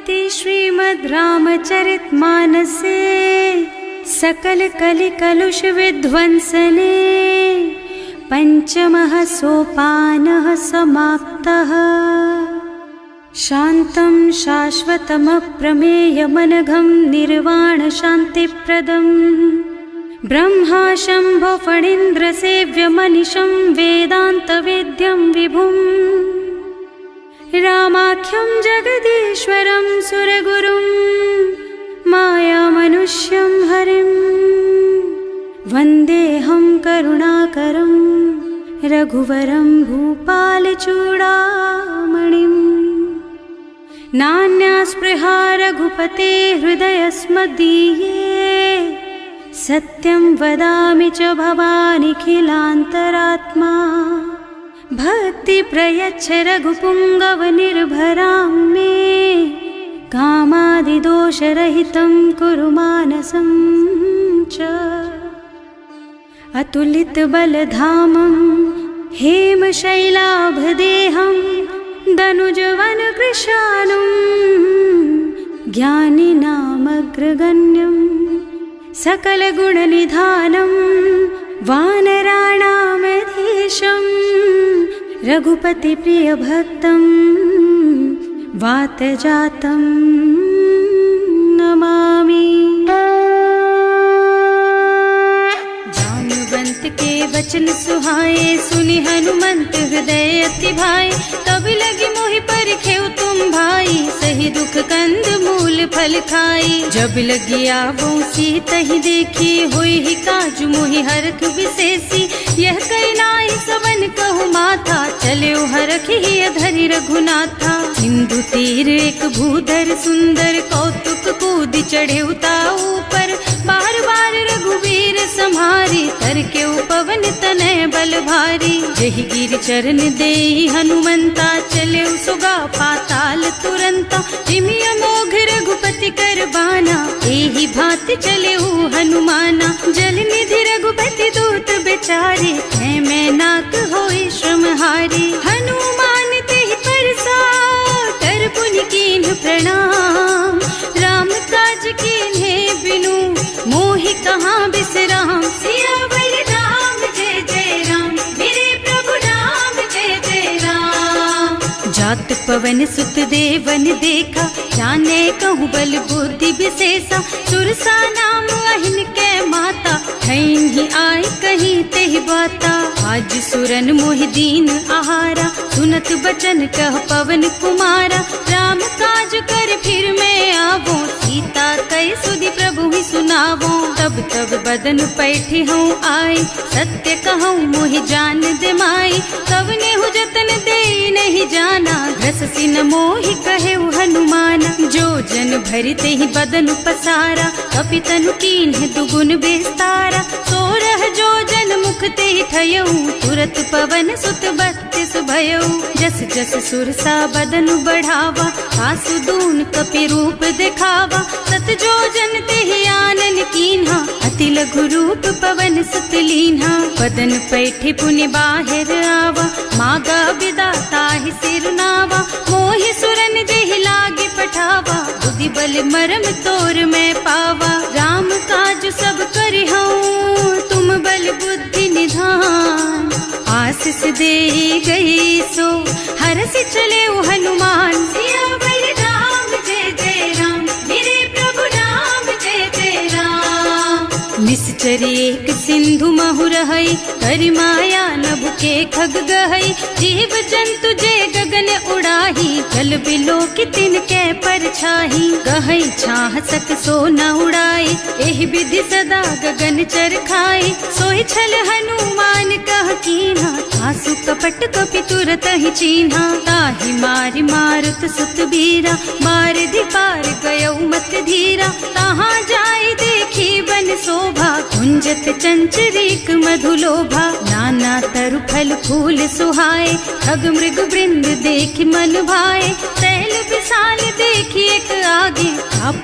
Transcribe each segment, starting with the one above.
इति श्रीमद् रामचरितमानसे सकल कलि कलुष विध्वंसने पंचमः सोपानः समाप्तः। शान्तं शाश्वतमप्रमेयमनघं निर्वाण शान्तिप्रदं ब्रह्मा शम्भो फणीन्द्रसेव्यमनिशं वेदान्तवेद्यं विभुम् रामाख्यं जगदीश्वरं सुरगुरुं मायामनुष्यं हरिं वन्देऽहं करुणाकरं रघुवरं भूपालचूडामणिम्। नान्यास्पृहा रघुपते हृदयस्मदीये सत्यं वदामि च भवानिखिलान्तरात्मा। भक्ति प्रयच्छ रघुपुङ्गवनिर्भरां मे कामादिदोषरहितं कुरु मानसं च। अतुलितबलधामं हेमशैलाभदेहं दनुजवनकृशानुं ज्ञानिनामग्रगण्यं सकलगुणनिधानं वानराणामधीशं रघुपतिप्रियभक्तं वातजातं नमामि। जानुवंत के वचन सुहाए सुनि हनुमंत हृदय अति भाई। तब लगी मोहि परखेउ तुम भाई सही दुख कंद मूल फल खाई। जब लगी आवो सीतहि देखी होई ही काजु मोहि हरख विशेषी। यह कई नाई सबन कहु माथा चले हरखि धरि रघुनाथा। सिंधु तीर एक भूधर सुंदर कौतुक कूद चढ़े ताऊ पर। बार बार रघुवीर सम्हारी तर के पवन तनय बल भारी। जहि गिर चरण देहि हनुमंता चले सुगा पाताल तुरंता। जिमि अमोघ रघुपति कर बाना एहि भांति चले हनुमाना। जल निधि रघुपति दूत बेचारे है मैं नाक होई श्रमहारी। हनुमान तेहि परसा कर पुनि कीन्ह प्रणाम। राम काज कीन्हे बिनु मोहि कहाँ बिसराम। सियावर राम जय जय राम मेरे प्रभु राम जय जय राम। जात पवन सुत देवन देखा जाने कहूँ बल बुद्धि विशेषा। सुरसा नाम अहिन के माता ठैन ही आई कहीं तेहि बाता। आज सुरन मोहि दीन आहारा सुनत बचन कह पवन कुमारा। राम काज कर फिर मैं आवो सीता कई सुधि प्रभु ही सुनावो। तब तब बदन पैठी हूँ आई सत्य कहूँ मोहि जान दे माई। कवने हु जतन दे नहीं जाना घस सिन मोहि कहे हनुमाना। जो जन भरते ही बदन पसारा कपितनु कीन्ह दुगुन बेस्तारा। सोरह जो जन मुख ते ठयऊ तुरत पवन सुत बत्तिस भयऊ। जस जस सुरसा बदन बढ़ावा आसु दून कपि रूप दिखावा। सत जो जन ते आनन कीन्हा अति लघु रूप पवन सुत लीन्हा। बदन पैठे पुनि बाहिर आवा मागा बिदा ताहि सिरनावा। मोहि सुरन जेहि लागे पठावा बुद्धि बल मरम तोर मैं पावा। राम काज सब करिहऊँ तुम बल बुद्धि निधान। आशीष दे गई सो हरष चले हनुमान। सियावर राम जय जय राम मेरे प्रभु राम जय जय राम। निश्चर एक सिंधु महु रहई करि माया नभ के खग गहई। जीव जंतु जे गगन उड़ाही जल बिलो की तिनके परछाही। गहई छाह सक सो न उड़ाई एहि विधि सदा गगन चर खाई। सोई छल हनुमान कह कीन्हा आसु कपट कपि तुरत ही चीन्हा। ताहि मारि मारुत सुत बीरा मार पार गयऊ मत धीरा। तहाँ जाय देखी बन शोभा कुंजत चंचरीक मधुलोभा। नाना तरु फल फूल सुहाए खग मृग वृंद देख मन भाए। तैल विशाल देखी एक आगे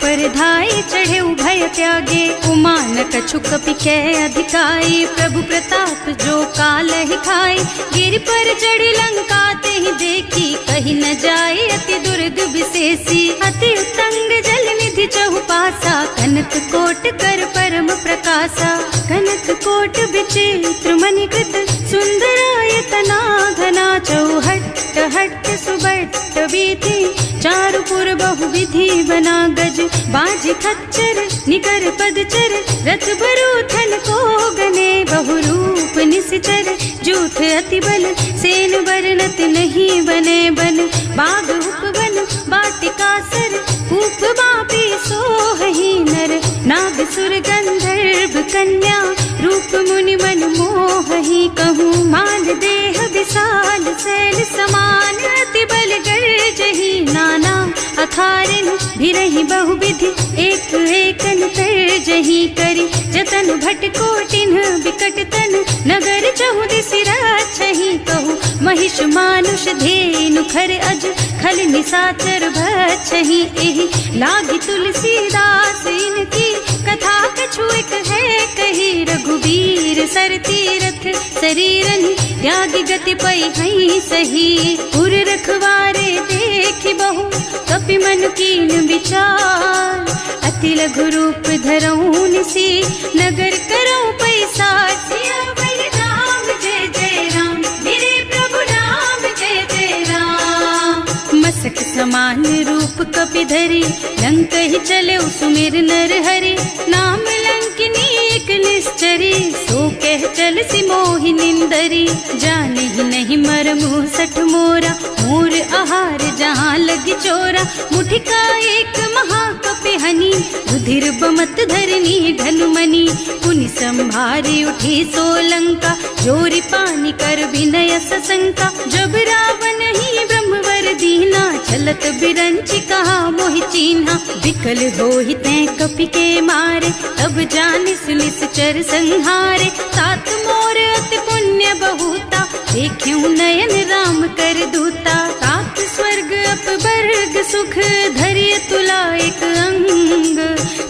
पर धाई चढ़े भय त्यागे। उमान कछु कपि कै अधिकाई प्रभु प्रताप जो काल ही खाई। गिर पर चढ़ी लंका ते ही देखी कही कही न जाए अति दुर्ग विशेषी। अति उत्तंग जल निधि चहुपासा, कनक कोट कर परम प्रकाशा। कनक कोट विचित्र मणिकृत, सुंदरायतना घना। चौहट्ट हट्ट सुबट्ट वीथि, चारुपुर बहुविधि बना। गज बाज खच्चर निकर पदचर, रथ बरूथन को गने। बहुरूप निश्चर जूथ अति बल, सेन वर्णत नहीं बने। बन बाग उपवन बाटिकासर, कूप बापी सोहहि नर। नाग सुर गंधर्व कन्या, रूप मुनि मन मोहहि। कहूँ मान देह विशाल शैल समान, अति बल गर्जहि नाना। अखारिन भिरहि बहुविधि, एक एकन तर्जहि करि। जतन भट कोटिन विकट तन, नगर चहुदिसि राछहि। कहूँ महिष मानुष धेनु खर अज, खल निशाचर भक्षहि। एहि लागी तुलसीदास इनकी, कथा कछु एक है कही। रघुबीर सर तीरथ शरीरनि, त्यागी गति पै हई सही। पुर रखवारे देखि बहु, कपि मन कीन विचार। अति लघु रूप धरऊँ निसी, नगर करऊँ पैसार। सियावर राम जय जय राम, मेरे प्रभु राम जय जय राम। मसक समान रूप कपि धरि, लंक ही चले सुमिर नर हरि। नाम लंकिनी एक निश्चरी, सो कह चल सी मोहि निंदरी। जाने ही नहीं मरमु सठ मोरा, मोर आहार जहाँ लगी चोरा। मुठिका एक महाकपि हनी, रुधिर बमत धरनी धनुमनी। पुनि संभारी उठी सोलंका, जोरी पानी कर विनय सशंका। जब रावण ही ब्रह्मवर दीना, चलत बिरंची कहा मोहि चीन्हा। विकल होहि तैं कपि के मारे, तब जानिस निश्चर संहारे। तात मोर अति पुण्य बहुता, देख्यूं नयन राम कर दूता। तात स्वर्ग अपवर्ग सुख, धरिय तुला एक अंग।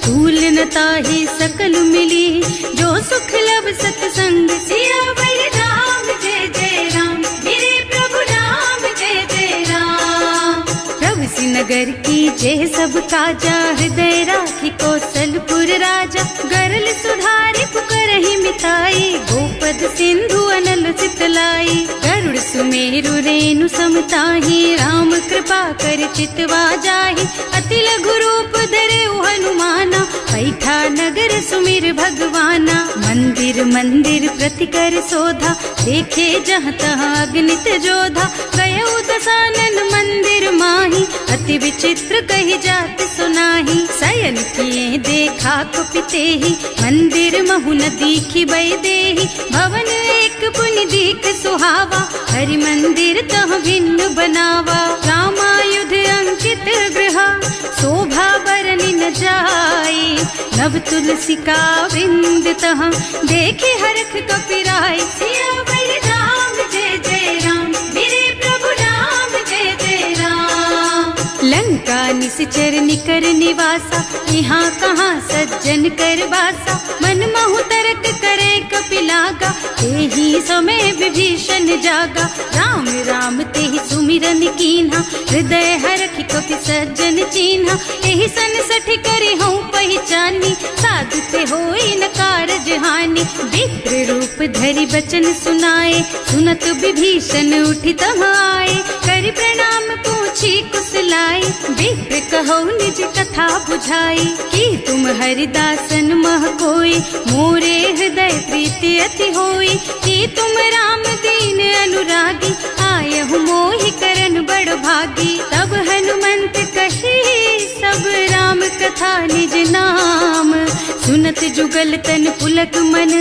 तूल न ताहि सकल मिली, जो सुख लब सतसंग। सियावर राम जय जय राम, मेरे प्रभु राम जय जय राम। प्रभु नगर की जय सब काजा, हृदय राखी कौशलपुर राजा। गरल सुधारी पुकारहि मिताई, गोपद सिंधु अनल चितलाई। गरुड़ सुमेरु रेणु समताहि, राम कृपा कर चितवा जाहि। अति लघु रूप धरे हनुमाना, पैठा नगर सुमिर भगवाना। मंदिर मंदिर प्रति कर शोधा, देखे जहाँ तहाँ अगणित जोधा। गयो दशानन मंदिर माही, अति विचित्र कही जात सुनाही। शयन किए देखा कुपितेहि, मंदिर महु न दीखि बैदेहि। भवन एक पुनि दीख सुहावा, हरि मंदिर तह भिन्न बनावा। रामायुध अंकित गृह, शोभा बरनि न जाई। नव तुलसी का वृंद तह, देखे हरख कपिराई। सियावर राम जय जय राम, मेरे प्रभु राम जय जय राम। लंका निश्चर निकर निवासा, यहाँ कहाँ सज्जन कर बासा। मन महु तरक करे कपिलागा, तेहि समय विभीषण जागा। राम राम तेहि सुमिरन कीन्हा, हृदय हरखि कपि सज्जन चीन्हा। एहि सन सठि करि हूँ पहचानी, साधु ते होई न कारज हानि। विप्र रूप धरि बचन सुनाए, सुनत विभीषण उठि तह आए। करि प्रणाम पूछी कुशलाई, विप्र कहो निज कथा बुझाई। कि तुम हरिदासन मह कोई, मोरे हृदय प्रीति अति होई। कि तुम राम दीन अनुरागी, आयहु मोहि करन बड़ भागी। तब हनुमंत कही सब राम कथा निज नाम। सुनत जुगल तन पुलक मन,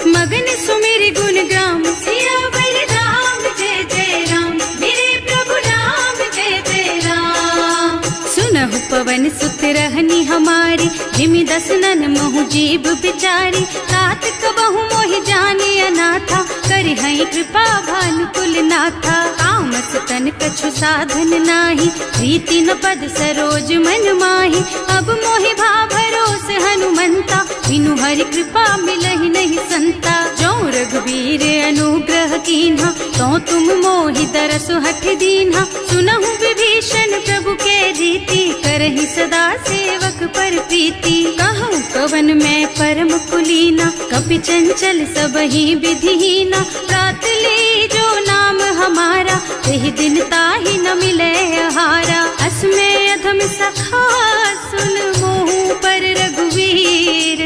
मगन सुमिर गुण ग्राम। सियावर राम जय जय राम, मेरे प्रभु राम जय जय राम। सुनहु पवन सुत रहनी हमारी, जिमि दसनन महु जीव बिचारी। तात कबहु मोहि जाने अनाथा, करि हई कृपा भानुकुल नाथा। तामस तन कछु साधन नाही, प्रीति न पद सरोज मन माही। अब मोहि भा भरोस हनुमंता, बिनु हरि कृपा मिलहि नहीं संता। जो रघुबीर अनुग्रह कीन्हा, तो तुम मोहि तरसु हठ दीन्हा। सुनहु विभीषण प्रभु के रीति, करहि सदा सेवक पर प्रीति। कहूँ कवन मैं परम कुलीना, कपि चंचल सबहि विधिहीना। प्रात ले जो नाम हमारा, तेहि दिन ताहि न मिले आहारा। अस में अधम सखा सुन मोहु पर रघुवीर,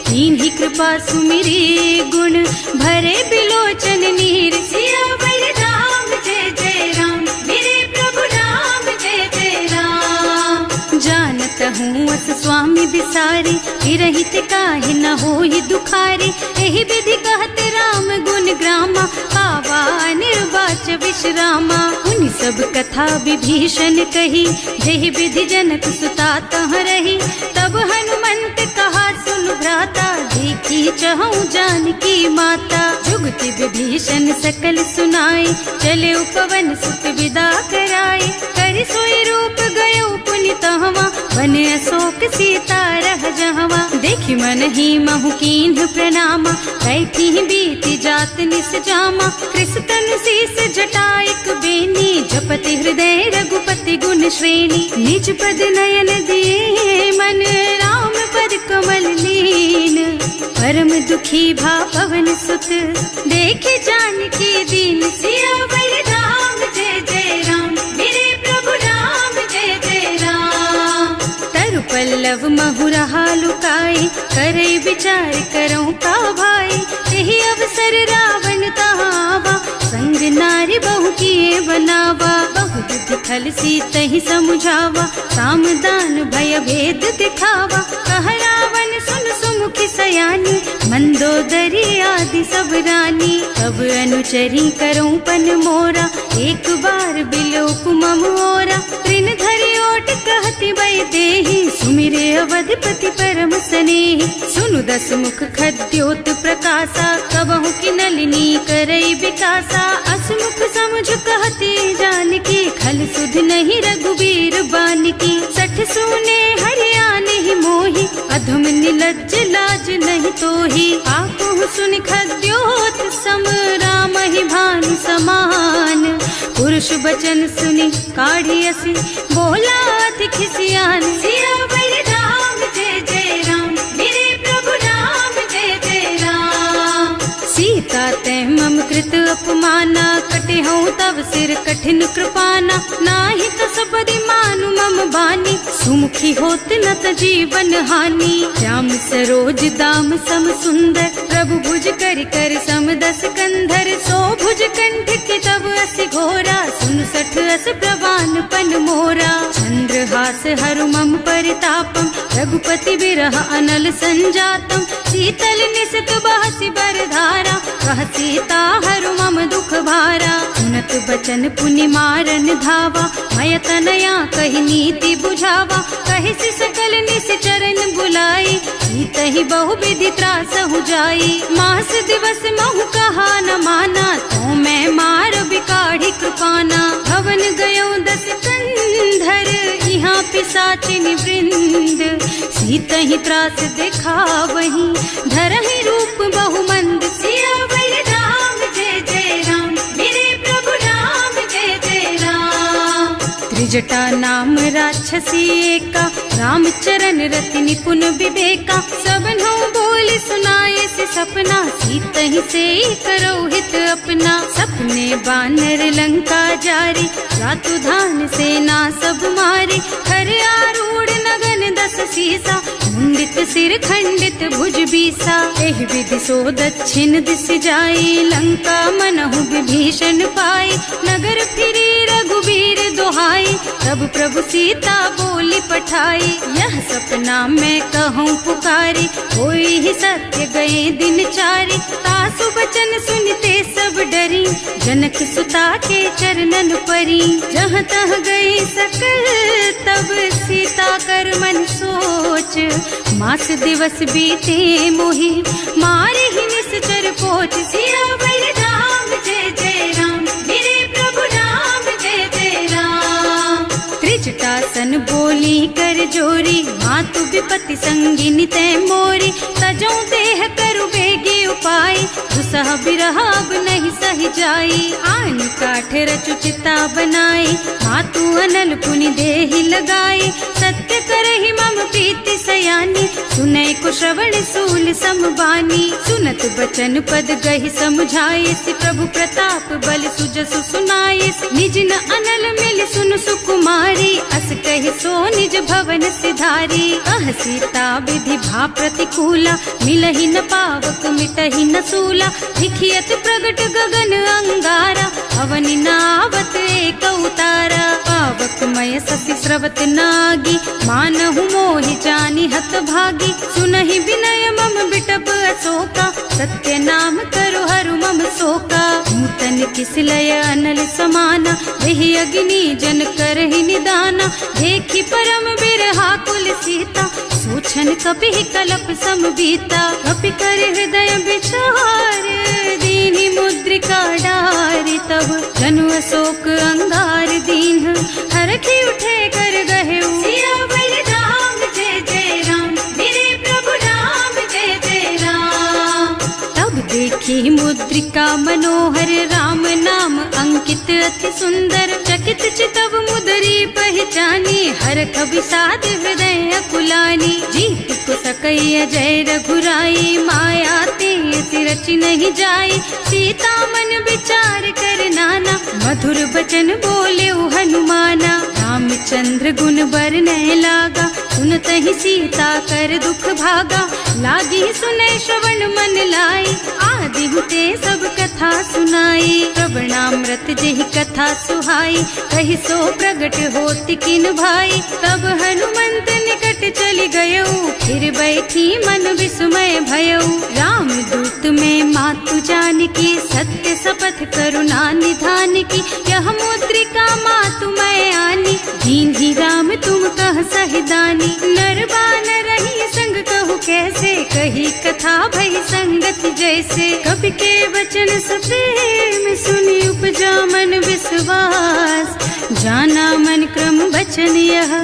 कीन्ही कृपा सुमिरी गुण भरे बिलोचन नीर। सियावर राम जय जय राम, मेरे प्रभु राम जय जय राम। जानत हूँ अस स्वामी बिसारी, विरहित काहे न होहि दुखारी। एहि विधि कहत राम गुण ग्रामा, पावा निर्वाच विश्रामा। उन सब कथा विभीषण कही, जेहि विधि जनक सुता तह रही। तब हनुमंत कहा सुन भ्राता, देखी चहु जानकी माता। जुगति विभीषण सकल सुनाई, चले उपवन सुत विदा कराई। करि सोई रूप गयो पुनि तहवा, बने अशोक सीता रह जहवा। देखि मन ही महु कीन्ह प्रणामा, बैठी बीती जात निस जामा। कृष तनु शीस जटाइक बेनी, जपति हृदय रघुपति गुण श्रेणी। निज पद नयन दिए मन, राम पद कमल लीन। परम दुखी भा पवन सुत, देखे जानकी दीन। सियावर राम जय जय राम, मेरे प्रभु राम जय जय राम। तरु पल्लव महुरहा लुकाई, करई विचार करऊं का भाई। यही अवसर रावण तहावा, संग नारी बहु किए बनावा। बहुत दिखल सीतहि समुझावा, सामदान भय भेद दिखावा। कह रावण सुन सुमुखी सयानी, मंदोदरी आदि सब रानी। तब अनुचरी करऊं पन मोरा, एक बार बिलोक मम ओरा। तृण धरि ओट कहति बई देहि, सुमिरे अवधपति परम स्नेहि। सुनु दस मुख खद्योत प्रकाशा, कबहु की नलिनी करई विकासा। असमुख समझ कहती जानकी, खल सुध नहीं रघुबीर बानकी। सठ सूने हरियाण ही मोहि, अधम निलज्ज लाज नहीं तोहि। आपहु सुनि खद्योत सम, राम ही भानु समान। पुरुष बचन सुनि काढ़ी असी, बोला अति खिसियान। सियावर राम जय जय राम, मेरे प्रभु राम जय जय राम। सीता ते मम कृत अपमाना, कटे हूँ तब सिर कठिन कृपाना। नाही तो सबरि मानु मम बानी, सुमुखी होत न त जीवन हानि। श्याम सरोज दाम सम सुंदर, प्रभु भुज कर कर सम दस कंधर। सो भुज कंठ के तब अस घोरा, सुन सठ अस प्रवान पन मोरा। चंद्रहास हरु मम परितापम, रघुपति बिरह अनल संजातम। शीतल निसित बहसि बरधारा, कह सीता हरु मम दुख भारा। सुनत बचन पुनि मारन धावा, मय तनया कहि नीति बुझावा। कहि सि सकल निस चरण बुलाई, सीतहि बहु विधि त्रासहु जाई। मास दिवस महु कहा न माना, तो मैं मार बिकाढ़ी कृपाना। भवन गयो दस कंधर, यहाँ पिशाचिनि वृंद। सीतहि त्रास दिखावहि, धरहि रूप बहु मंद। सियावर राम जय जय राम, मेरे प्रभु राम जय जय राम। त्रिजटा नाम राक्षसी एका, राम चरण रति निपुण विवेका। सबन्हु बोल सुनाए से सपना, सीतहि से करो हित अपना। सपने बानर लंका जारी, रातु धान सेना सब मारी। खर आरूढ़ नगन दस सीसा, मुंडित सिर खंडित भुज बीसा। एहि विधि सो दक्षिण दिस जाई, लंका मनहु विभीषण पाई। नगर फिरी रघुबीर दोहाई, तब प्रभु सीता बोली पठाई। यह सपना मैं कहूँ पुकारी, होई ही सत्य गए दिन चारी। तासु बचन सुनते सब डरी, जनक सुता के चरणन परी। जहाँ तह गई सकल तब सीता कर मन सोच। मास दिवस बीते मोहि, मारे ही निश्चर पोच। सियावर राम जय जय राम, मेरे प्रभु राम सीतासन बोली कर जोरी, मातु विपत्ति संगिनी तै मोरी। तजौ देह करु बेगी उपाय, दुसह बिरह अब नहीं सही जाई। आन काठ रचु चिता बनाई, मातु अनल पुनि देहि लगाई। सत्य करहि मम प्रीति सयानी, सुनै को श्रवण सूल समबानी। सुनत बचन पद गहि समझाइस, प्रभु प्रताप बल सुजसु सुनाइस। निज न अनल मिल सुन सुकुमारी, अस कहि सो निज भवन सिधारी। अह सीता विधि भा प्रतिकूला, मिलहि न पावक मिटहि न सूला। दिखियत प्रगट गगन अंगारा, अवनि नावत एक उतारा। पावक मय ससि स्रवत नागी, मानहु मोहि जानि हत भागी। सुनहि विनय मम बिटप अशोका, सत्य नाम करु हरु मम शोका। नूतन किसलय अनल समाना, देहि अग्नि जन करहि निदाना। देखि परम बिरहा कुल सीता, सोचन कपि कलप सम बीता। कपि कर हृदय विचार, दीनि मुद्रिका डारि। तब जनु अशोक अंगार दीन, हरखि उठे कर गहेउ। सियावर राम जय जय राम, मेरे प्रभु राम जय जय राम। तब देखी मुद्रिका मनोहर, राम नाम अंकित अति सुंदर। चकित चितव मुदरी पहचानी, हरख विषाद हृदय अकुलानी। जीत को सकई अजय रघुराई, माया ते रचि नहीं जाई। सीता मन विचार कर नाना, मधुर बचन बोले हनुमाना। रामचंद्र गुण बरनय लागा, सुनतहि सीता कर दुख भागा। लागी सुनै श्रवण मन लाई, आदि हुते सब कथा सुनाई। प्रवणामृत जेहि कथा सुहाई, कहि सो प्रगट होति किन भाई। तब हनुमंत निकट चली गयऊ, फिर बैठी मन विस्मय भयऊ। राम दूत में मातु जानकी, सत्य शपथ करुणा निधान की। यह मुद्रिका मातु मैं आनी, दीन्हि राम तुम कह सहिदानी। नर बानर रही संग कहु कैसे, कही कथा भई संगति जैसे। कवि के वचन सप्रेम सुनि उपजा मन विश्वास। जाना मन क्रम वचन यह,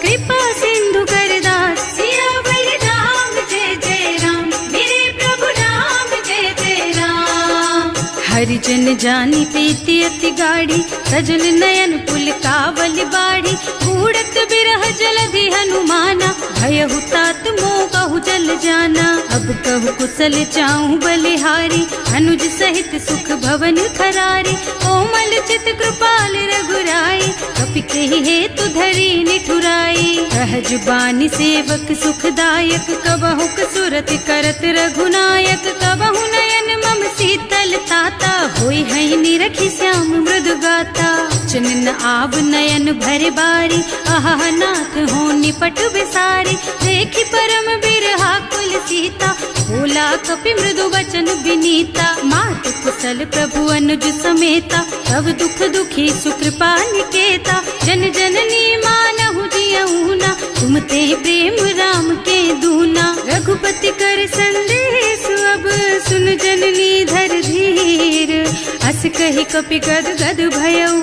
कृपा सिंधु कर दास। सियावर राम जय जय राम, मेरे प्रभु राम जय जय राम। हरिजन जानी प्रीति अति गाढ़ी, सजल नयन पुल कावल बाढ़ी। बूढ़त बिरह जलधि हनुमाना, भयहु तात मोह कहु जल जाना। अब कहु कुशल चाहु बलिहारी, अनुज सहित सुख भवन खरारी। कोमल चित कृपाल रघुराई, कपि कहि हेतु धरी निठुराई। कह जुबानी सेवक सुखदायक, कबहु सुरति करत रघुनायक। कबहु नयन मम शीतल ताता, होई है निरखि श्याम मृदु गाता। चनन आव नयन भर बारी, आहा नाथ हो निपट विसारी। देखि परम बिरहा कुल सीता, बोला कपि मृदु वचन विनीता। मात कुशल प्रभु अनुज समेता, तब दुख दुखी सुकृपा निकेता। जन जननी मानहु जियऊना, तुम ते प्रेम राम के दूना। रघुपति कर संदेश अब सुन जननी धर धीर। अस कहि कपि गद गद भयऊ,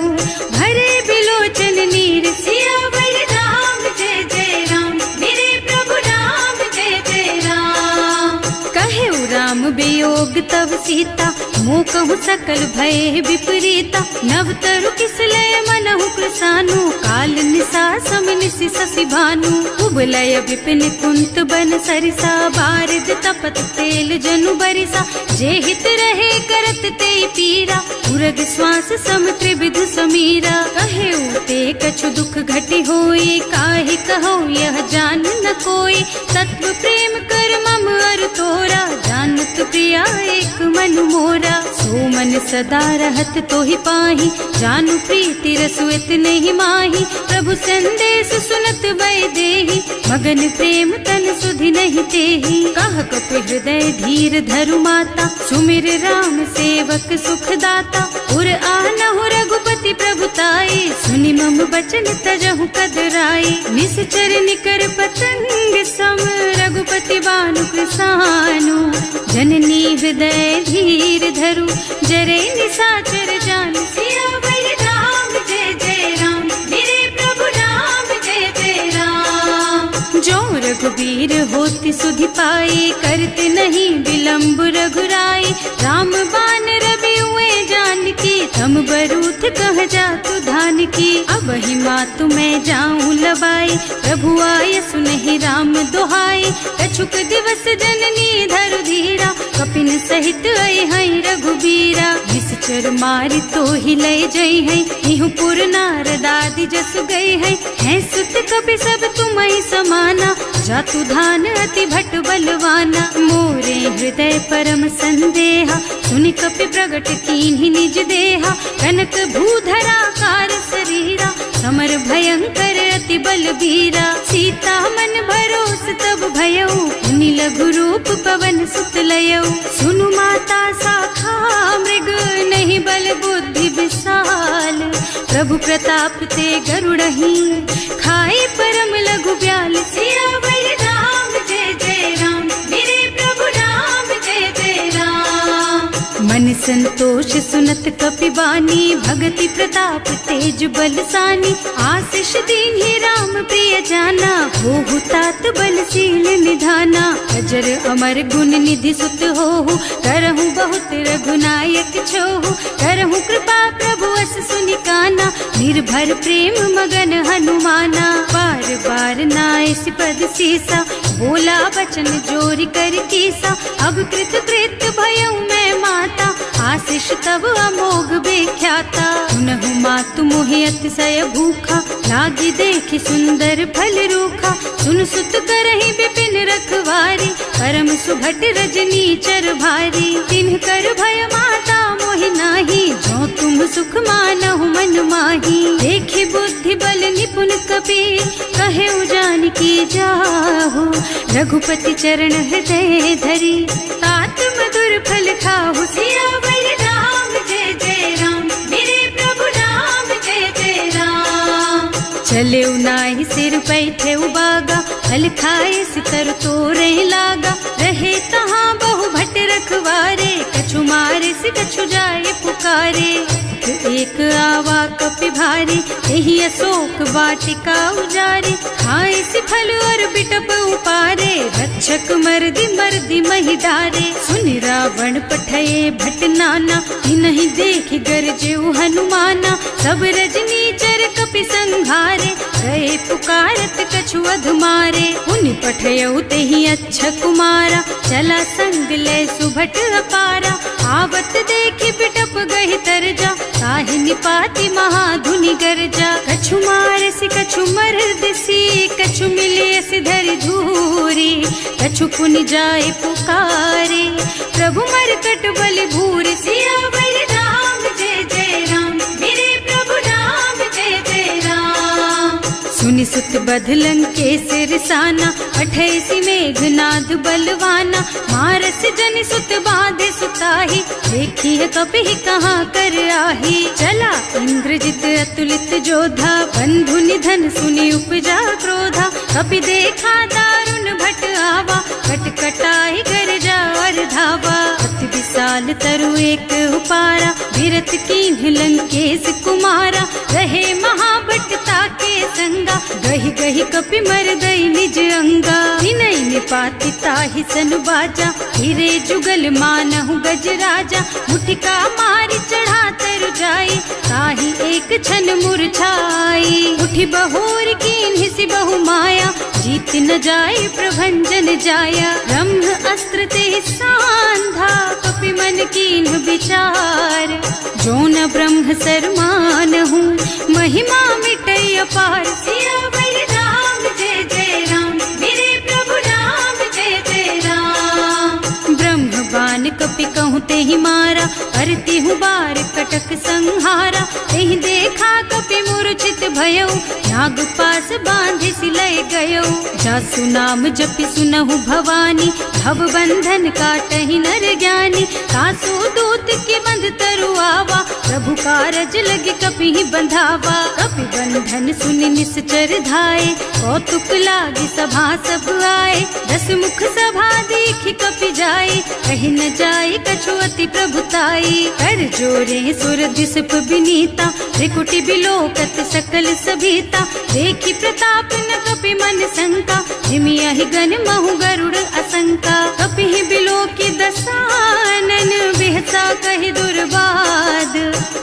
भरे बिलोचन नीर। सियावर राम जय जय राम, मेरे प्रभु राम जय जय राम। कहेउ राम वियोग तब सीता, मोह कहु सकल भय विपरीता। नव तरु किसलय मनहु कृसानु, काल निशा सम निशि शशि भानु। उबलय विपिन कुंत बन सरिसा, बारिद तपत तेल जनु बरिसा। जे हित रहे करत ते पीरा, उरग श्वास सम त्रिविध समीरा। कहेउ ते कछु दुख घटी होई, काहि कहो यह जान न कोई। तत्व प्रेम कर मम अर तोरा, जानत प्रिया एक मन मोरा। सो मन सदा रहत तोहि पाहि, जानु प्रीति रसु इतने माही। प्रभु संदेश सुनत वै देहि, मगन प्रेम तन सुधि नहीं तेहि। कह कपि हृदय धीर धरु माता, सुमिर राम सेवक सुखदाता। उर आनहु रघुपति प्रभुताई, सुनि मम बचन तजहु कदराई। निश्चर निकर पतंग सम, रघुपति बानु कृसानु। जननी हृदय धीर धरु, जरे निशाचर जान। सियावर राम जय जय राम, मेरे प्रभु राम फिर होती सुधि पाई, करते नहीं विलम्ब रघुराई। राम बान रवि हुए जानकी, थम बरूथ कह जा तू धान की। अब ही मातु मैं जाऊं लबाई, प्रभु आय सुनहि राम दोहाई। कछुक दिवस जननी धरु धीरा, कपिन सहित आई हई रघुबीरा। निश्चर मारी तो ही लय जई है, इहु पुर नारदादि जस गई है सुत कपि सब तुम्हि समाना। जातु धान अति भट बलवाना, मोरे हृदय परम संदेहा। सुनि कपि प्रगट कीन्हि निज देहा, कनक भूधरा कार शरीरा। समर भयंकर अति बलबीरा, सीता मन भरोस तब भयउ। मुनि लघु रूप पवन सुत लयउ, सुनु माता साखा मृग। नहीं बल बुद्धि विशाल, प्रभु प्रताप ते गरुड़हि। खाए परम लघु ब्याल, सियावर राम जय जय राम। मेरे प्रभु राम जय जय राम। मन संतोष सुनत कपि बानी, भगति प्रताप तेज बलसानी। आशीष दीन्हि राम प्रिय जाना, होहु तात बलशील निधाना। अजर अमर गुण निधि सुत होहु, करहु बहुत रघुनायक छोहु। करहु कृपा प्रभु अस सुनि काना, निर्भर प्रेम मगन हनुमाना। बार बार नाइस पद सीसा, बोला वचन जोरि कर कीसा। अब कृत कृत भयउ मैं माता, आशीष तब अमोघ बेख्याता। पुनहु मातु मोहि अतिशय भूखा, लागी देखि सुंदर फल रूखा। सुन सुत करहि विपिन रखवारी, परम सुभट रजनी चर भारी। तिन्ह कर भय माता मोहि नाही, जो तुम सुख मानहु मन माही। देखि बुद्धि बल निपुण कपि, कहे जानकी जाहु। रघुपति चरण हृदय धरी, तात मधुर फल खाहु। सियावर राम जय जय राम, मेरे प्रभु राम जय जय राम। चले नाहि सिर बैठे उबागा, फल खाए सितर तोरे लागा। रहे तहाँ बहु भट रखवारे, कछु मारे से कछु जाए पुकारे। एक आवा कपि भारी, यही अशोक वाटिका उजारी। खाए से फल और बिटप उपारे, रक्षक मर्दी मर्दी मही डारे। सुनि रावण पठये भट नाना, नहीं देखि गरजेउ हनुमाना। सब रजनी चर कपि संघारे, गए पुकारत कछु अधमारे। उनि पठयउ तेहि अच्छा कुमारा, चला संग ले सुभट अपारा। आवत देखि बिटप गहि तरजा, ताहि निपाति महाधुनि गरजा। कछु मारसि कछु मरदसी, कछु मिलियसि धरि धूरी। कछु पुनि जाए पुकारे, प्रभु मरकट बलि भूरि। सियावर राम जय जय राम, मेरे प्रभु राम जय जय राम। सुनि सुत बधलन के सिरसाना, अठैसी मेघनाद बलवाना। मारस जनि सुत बांधे सुताही, देखी है कपि कहाँ कर आही। चला इंद्रजित अतुलित जोधा, बंधु निधन सुनि उपजा क्रोधा। कपि देखा दारुण भट आवा, कटकटाई गरजा और धावा। अति विशाल तरु एक उपारा, विरत कीन्ह लंकेश कुमारा। रहे महाभट ताके संगा, गहि गहि कपि मर गई निज अंगा। विनय निपाति ताहि सन बाजा, हिरे जुगल मानहु गज राजा। मुठिका मारि चढ़ा तरु जाई, ताहि एक छन मुरझाई। उठि बहोर कीन्हि सि बहु माया, जीत न जाए प्रभंजन जाया। ब्रह्म अस्त्र ते सांधा, कपि मन कीन्ह विचार। जो न ब्रह्म सरमानहु, महिमा मिटै अपार। सियावर राम जय जय राम, मेरे प्रभु राम जय जय राम। ब्रह्म बान कपि कहूँ तेहि मारा, करती हूँ बार कटक संहारा। तेहि देखा कपि मूर्छित भयउ, नाग पास बांधे सिलय गयउ। जासु नाम जपि सुनहु भवानी, भव बंधन काटहि नर ज्ञानी। सासु दूत के बंध तरु आवा, प्रभु कारज लगे कपि बंधावा। कपि बंधन कथन सुनि निश्चर धाये, कौतुक लागी सभा सब आए। 10 मुख सभा देखि कपि जाए, कहि न जाए कछु अति प्रभुताई। कर जोरे सुर दिसप विनीता, त्रिकुटी बिलोकत सकल सभीता। देखि प्रताप न कपि मन शंका, हिमियहि गण महु गरुड़ असंका। कपिहि बिलोकि दसानन, बिहसा कहि दुर्बाद।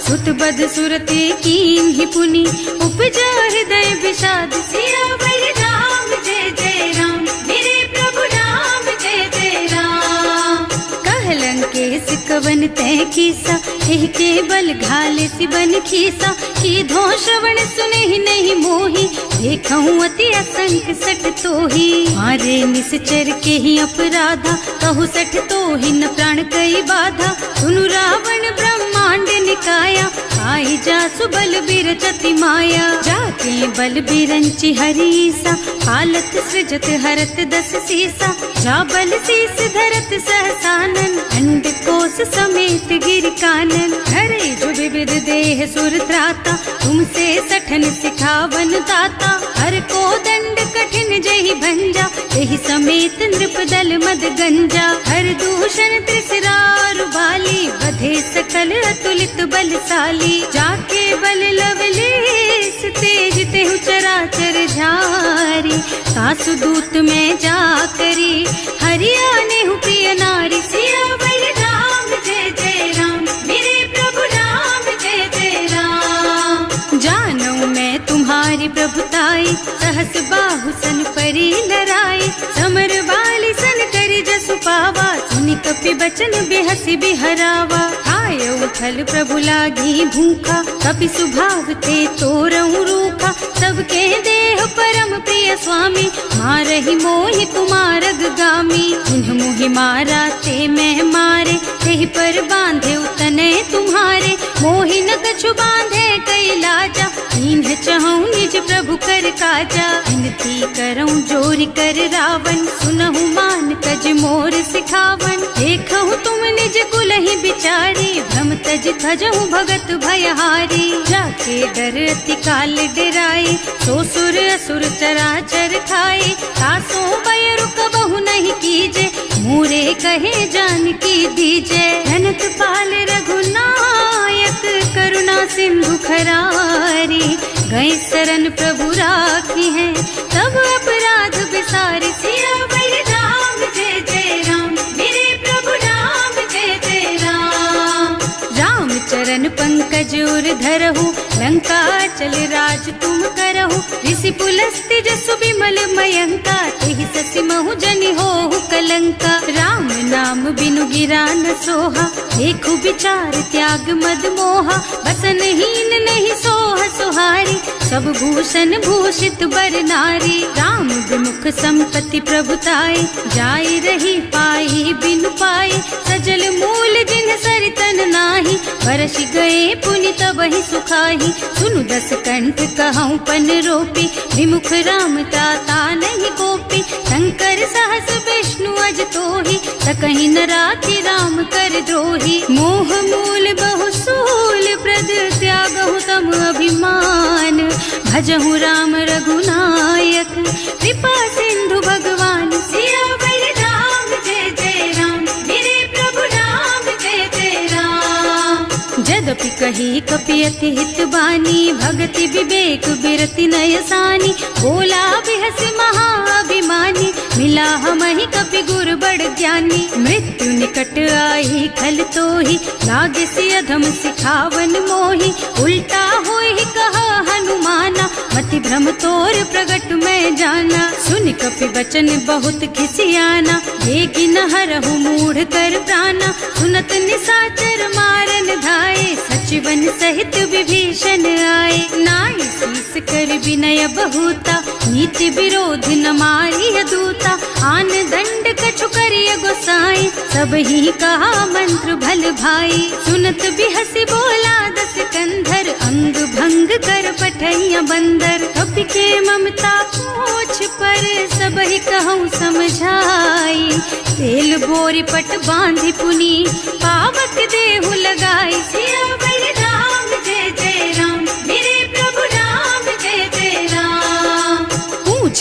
सुत बद सुरते कीन्हि पुनि, उपजा हृदय विषाद। सियावर राम जय जय राम, मेरे प्रभु राम जय जय राम। कहलन के सिकवन तय कीसा, एहि के बल घाले सिबन खीसा। कीधो श्रवण सुने ही नहीं मोही, देखऊं अति असंख सठ तोही। मारे निश्चर के ही अपराधा, कहु सठ तोही न प्राण कई बाधा। सुनु रावण ब्रह्मांड निकाया, आई जासु बल बिरचति माया। जाके बल बिरंचि हरीसा, हालत सृजत हरत 10 सीसा। जा बल शीस धरत सहसानन, अंड कोस समेत गिर कानन। हरे जो विविध देह सुर त्राता, तुमसे सठन सिखावन दाता। हर को दंड कठिन जहि भंजा, यही समेत नृप दल मद गंजा। हर दूषण त्रिसरारु बाली, बधे सकल अतुलित बलशाली। जाके बल लवलेस तेज तेहु चराचर झारी। सासु दूत में जा करी, हरियाणे हूँ प्रिय नारी। सियावर राम जय जय राम, मेरे प्रभु राम जय जय राम। जानू मैं तुम्हारी प्रभुताई, सहस बाहु सन परी लराई। समर वाली सन करी जसु पावा, सुनि कपि बचन बेहसी बिहरावा। आयऊ फल प्रभु लागी भूखा, कपि स्वभाव ते तोरऊ रूखा। सबके देह परम प्रिय स्वामी, मारहि मोहि कुमारग गामी। जिन्ह मोहि मारा ते मैं मारे, तेहि पर बांधे उतने तुम्हारे। मोहि न कछु बांधे कई लाजा, इन्ह चहूँ निज प्रभु कर काजा। विनती करऊँ जोरि कर रावण, सुनहु मान कज मोर सिखावन। देखहु तुम निज कुलहि बिचारी, भ्रम तज थजहु भगत भयहारी। जाके डर अति काल डराई, सो सुर असुर चराचर खाए। तासो भय रुक बहु नहीं कीजे, मोरे कहे जानकी दीजे। धनत पाल रघुनायक, करुणा सिंधु खरारी। गए शरण प्रभु राखी है, तब अपराध बिसारी। सियावर राम जय जय राम, मेरे प्रभु राम जय जय राम। राम चरण पंकज उर धरहु, लंका चल राज तुम करहु। ऋषि पुलस्त्य जसु विमल मयंका, तेहि ससि महु जनि होहु कलंका। राम नाम बिनु गिरा न सोहा, देखु विचार त्याग मद मोहा। बसन हीन नहीं सोह सुहारी, सब भूषण भूषित बर नारी। राम विमुख संपत्ति प्रभुताई, जाई रही पाई बिनु पाई। सजल मूल जिन सरितन नाही, बरस गए पुनि तबहि सुखाही। सुनु 10 कंठ कहऊँ पन रोपी, विमुख राम ताता नहीं गोपी। शंकर सहस विष्णु अज तोही, सकहि न राखी राम कर द्रोही। मोह मूल बहु सूल प्रद, त्यागहु तम अभिमान। भजहु राम रघुनायक, कृपा सिंधु भगवान। सियावर राम जय जय राम, मेरे प्रभु राम जय जय राम। जदपि कही कपि अति हित बानी, भगति विवेक बिरति नयसानी। बोला बिहस महाअभिमानी, मिला हमहि कपि गुर बड़ ज्ञानी। मृत्यु निकट आई खल तोही, लागे सि अधम सिखावन मोही। उल्टा होई कहा हनुमाना, मति भ्रम तोर प्रगट में जाना। सुन कपि बचन बहुत खिसियाना, देगी न हरहु मूढ़ कर प्राणा। सुनत निशाचर मारन धाये, सचिवन सहित विभीषण आए। नाई शीस कर विनय बहुता, नीति विरोध न मारिय दूता। आन दंड कछु करिय गोसाई, सब ही कहा मंत्र भल भाई। सुनत बिहसी बोला 10 कंधर, अंग भंग कर पठैया बंदर। कपि के ममता पूछ पर, सब ही कहूँ समझाई। तेल बोरी पट बांधि पुनी, पावक देहु लगाई। सियावर राम जय जय राम, मेरे प्रभु राम जय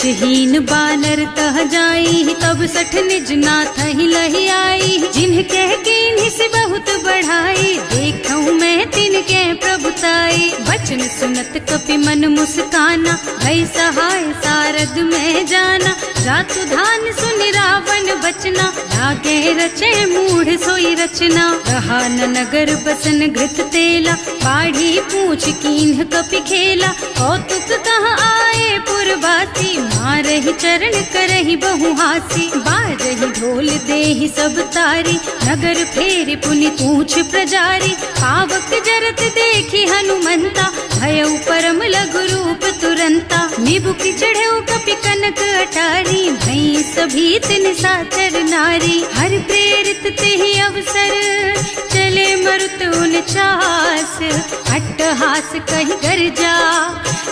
कुछहीन बानर तह जाई, तब सठ निज नाथ ही लही आई। जिन्ह कह के इन्हीं से बहुत बढ़ाई, देखूं मैं तिनके प्रभुताई। वचन सुनत कपि मन मुस्काना, भई सहाय सारद में जाना। जातु धान सुन रावण बचना, लागे रचे मूढ़ सोई रचना। रहा न नगर बसन घृत तेला, बाढ़ी पूछ कीन्ह कपि खेला। कौतुक कहाँ आए पुरवासी, मारहि चरण करहि बहु हासी। बाजहि ढोल देहि सब तारी, नगर फेरि पुनि पूछ प्रजारी। पावक जरत देखि हनुमंता, भयउ परम लघु रूप तुरंता। निबुकि चढ़ऊ कपि कनक अटारी, भई सभीत निशाचर नारी। हर प्रेरित तेहि अवसर, चले मरुत 49। अट्टहास कहि गर्जा,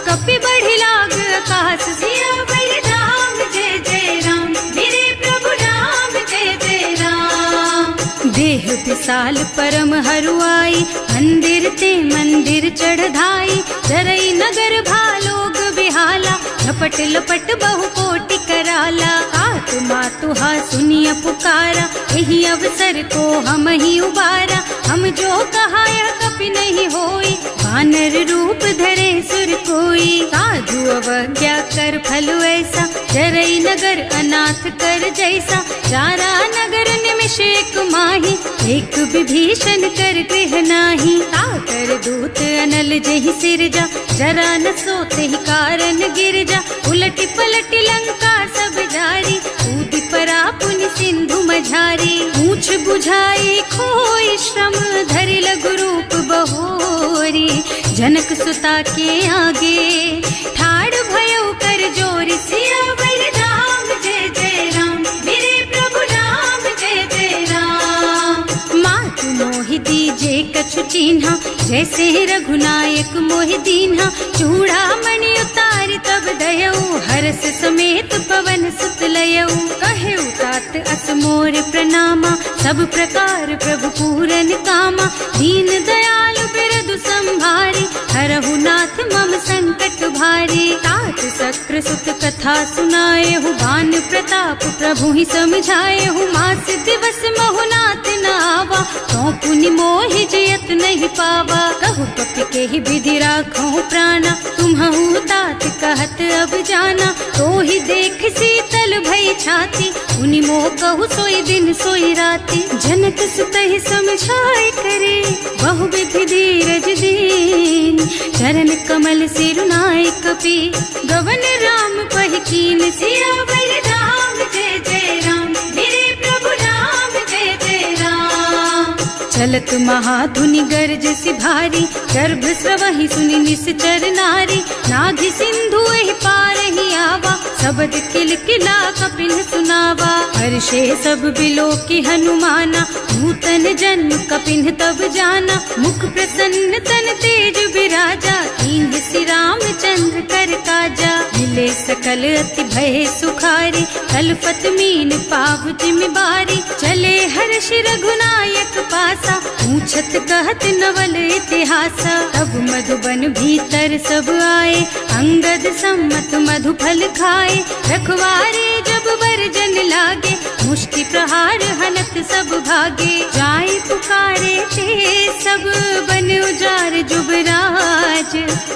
कपि बढ़ि लाग आकाश। सियावर राम जय जय राम, मेरे प्रभु राम जय जय राम। देह विशाल परम हरुआई, मंदिर ते मंदिर चढ़ धाई। जरई नगर भालोग बिहाला, लपट लपट बहु कोटि कराला। आतु मातु हा सुनिया पुकारा, यही अवसर को हम ही उबारा। हम जो कहा यह कपि नहीं होई, वानर रूप धरे सुर कोई। साधु अवज्ञा कर फल ऐसा, जरई नगर अनाथ कर जैसा। चारा नगर निमिष एक माही, एक विभीषण कर गृह नाही। ताकर दूत अनल जहि सिरजा, जरा न सोते ही कारण गिर जा। उलटी पलटी लंका सब जारी, कूदि परा पुनि सिंधु मझारी। पूछ बुझाई खोई श्रम, धरि लघु रूप बहोरी। जनक सुता के आगे, ठाड़ भयउ कर जोरी। सियावर राम जय जय राम, मेरे प्रभु राम जय जय राम। मातु मोहि दीजे कछु चिन्हा, जैसे रघुनायक मोहि दीन्हा। चूड़ा मणि उतारि तब दयऊ, हरस समेत पवन सुत लयऊ। कहेउ तात अस मोर प्रणामा, सब प्रकार प्रभु पूरन कामा। दीन दयालु बिरदु संभारी, हरहु नाथ मम संकट भारी। तात सक्र सुत कथा सुनाएहु, बान प्रताप प्रभु ही समझाएहु। मास दिवस महु नाथ न आवा, तो पुनि मोहि जयत नहीं पावा। कहु कपि के ही विधि राखो प्राणा, तुम्हु तात कहत अब जाना। तो ही देख शीतल भई छाती, उनि मोह कहु सोई दिन सोई राती। जनक सुतहि समझाए करे, बहु विधि धीरज दीन। चरण कमल सिरुनाए कपि, गवन राम पहि कीन। सियावर राम जय जय राम, मेरे प्रभु राम जय जय राम। चलत महाधुनि गर्ज सि भारी, गर्भ स्रवहि सुनि निश्चर नारी। नाभि सिंधु एहि पारहि आवा, शब्द किलकिला कपिन सुनावा। हर्षे सब बिलोकि हनुमाना, नूतन जन्म कपिन तब जाना। मुख प्रसन्न तन तेज विराजा, कीन्ह श्री रामचंद्र कर काजा। मिले सकल अति भय सुखारी, तलपत मीन पाव जिम्मेवारी। चले हर्ष रघुनायक पासा, पूछत कहत नवल इतिहासा। तब मधुबन भीतर सब आए, अंगद सम्मत मधु फल खाए। रखवारे जब बरजन लागे, मुष्टि प्रहार हनत सब भागे। जाय पुकारे ते सब, बन उजार जुबराज।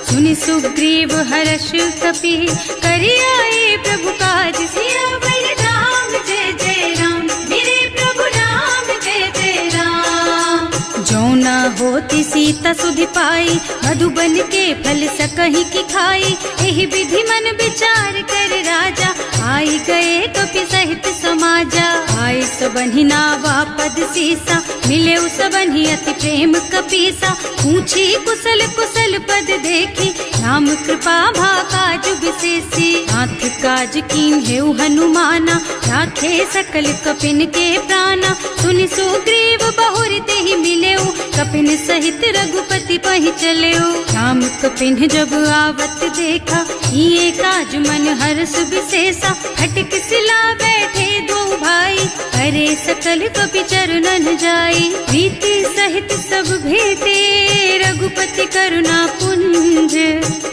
सुनि सुग्रीव हर्ष कपि, करि आए प्रभु काज। सियावर राम जय जय राम, मेरे प्रभु राम जय जय राम। जो न होती सीता सुधि पाई, मधुबन के फल सकहि की खाई। एहि विधि मन विचार कर राजा, आई गए कपि सहित समाजा। आई सबन्हि नावा पद सीसा, मिले सबन्हि अति प्रेम कपीसा। पूछी कुशल कुशल पद देखी, राम कृपा भाकाज विशेषी। नाथ काज कीन्हेउ हनुमाना, राखे सकल कपिन के प्राणा। सुनि सुग्रीव बहुर तेहि मिलेउ, कपिन सहित रघुपति पहि चल्यो। राम कपिन जब आवत देखा, ये काज मन हर्ष विशेषा। हटक सिला बैठे दो भाई, अरे सकल कपि चरणन जाई। प्रीति सहित सब भेटे, रघुपति करुणा पुंज।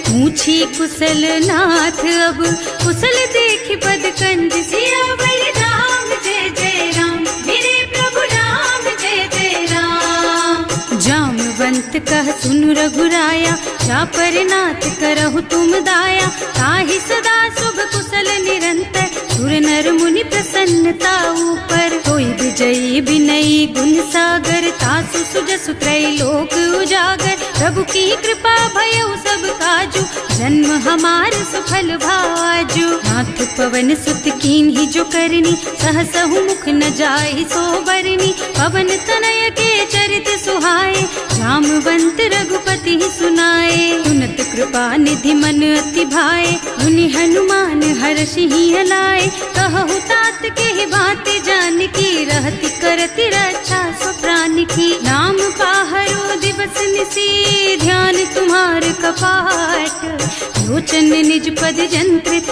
पूछी कुशल नाथ अब, कुशल देखि पद कंज। सियावर राम जय जय राम, मेरे प्रभु राम जय जय राम। जामवंत कह सुनु रघुराया, जा पर नाथ करहु तुम दाया। ताहि सदा शुभ कुशल निरंतर, सुर नर मुनि प्रसन्नता ऊपर। कोई विजयी विनयी गुण सागर, तासु सुजसु त्रैलोक उजागर। प्रभु की कृपा भयउ सब काजू, जन्म हमार सफल भाजू। नाथ पवन सुत कीन्ही जो करनी, सहसहु मुख न जाहि सो बरनी। पवन तनय के चरित सुहाए, जामवंत रघुपति सुनाए। सुनत कृपा निधि मन अति भाए, मुनि हनुमान हर्षि हलाए। कहु तात के बात जानकी, रहति करति रक्षा सो प्राण की। नाम पाहरो दिवस निसी, ध्यान तुम्हार कपाट। लोचन निज पद जंत्रित,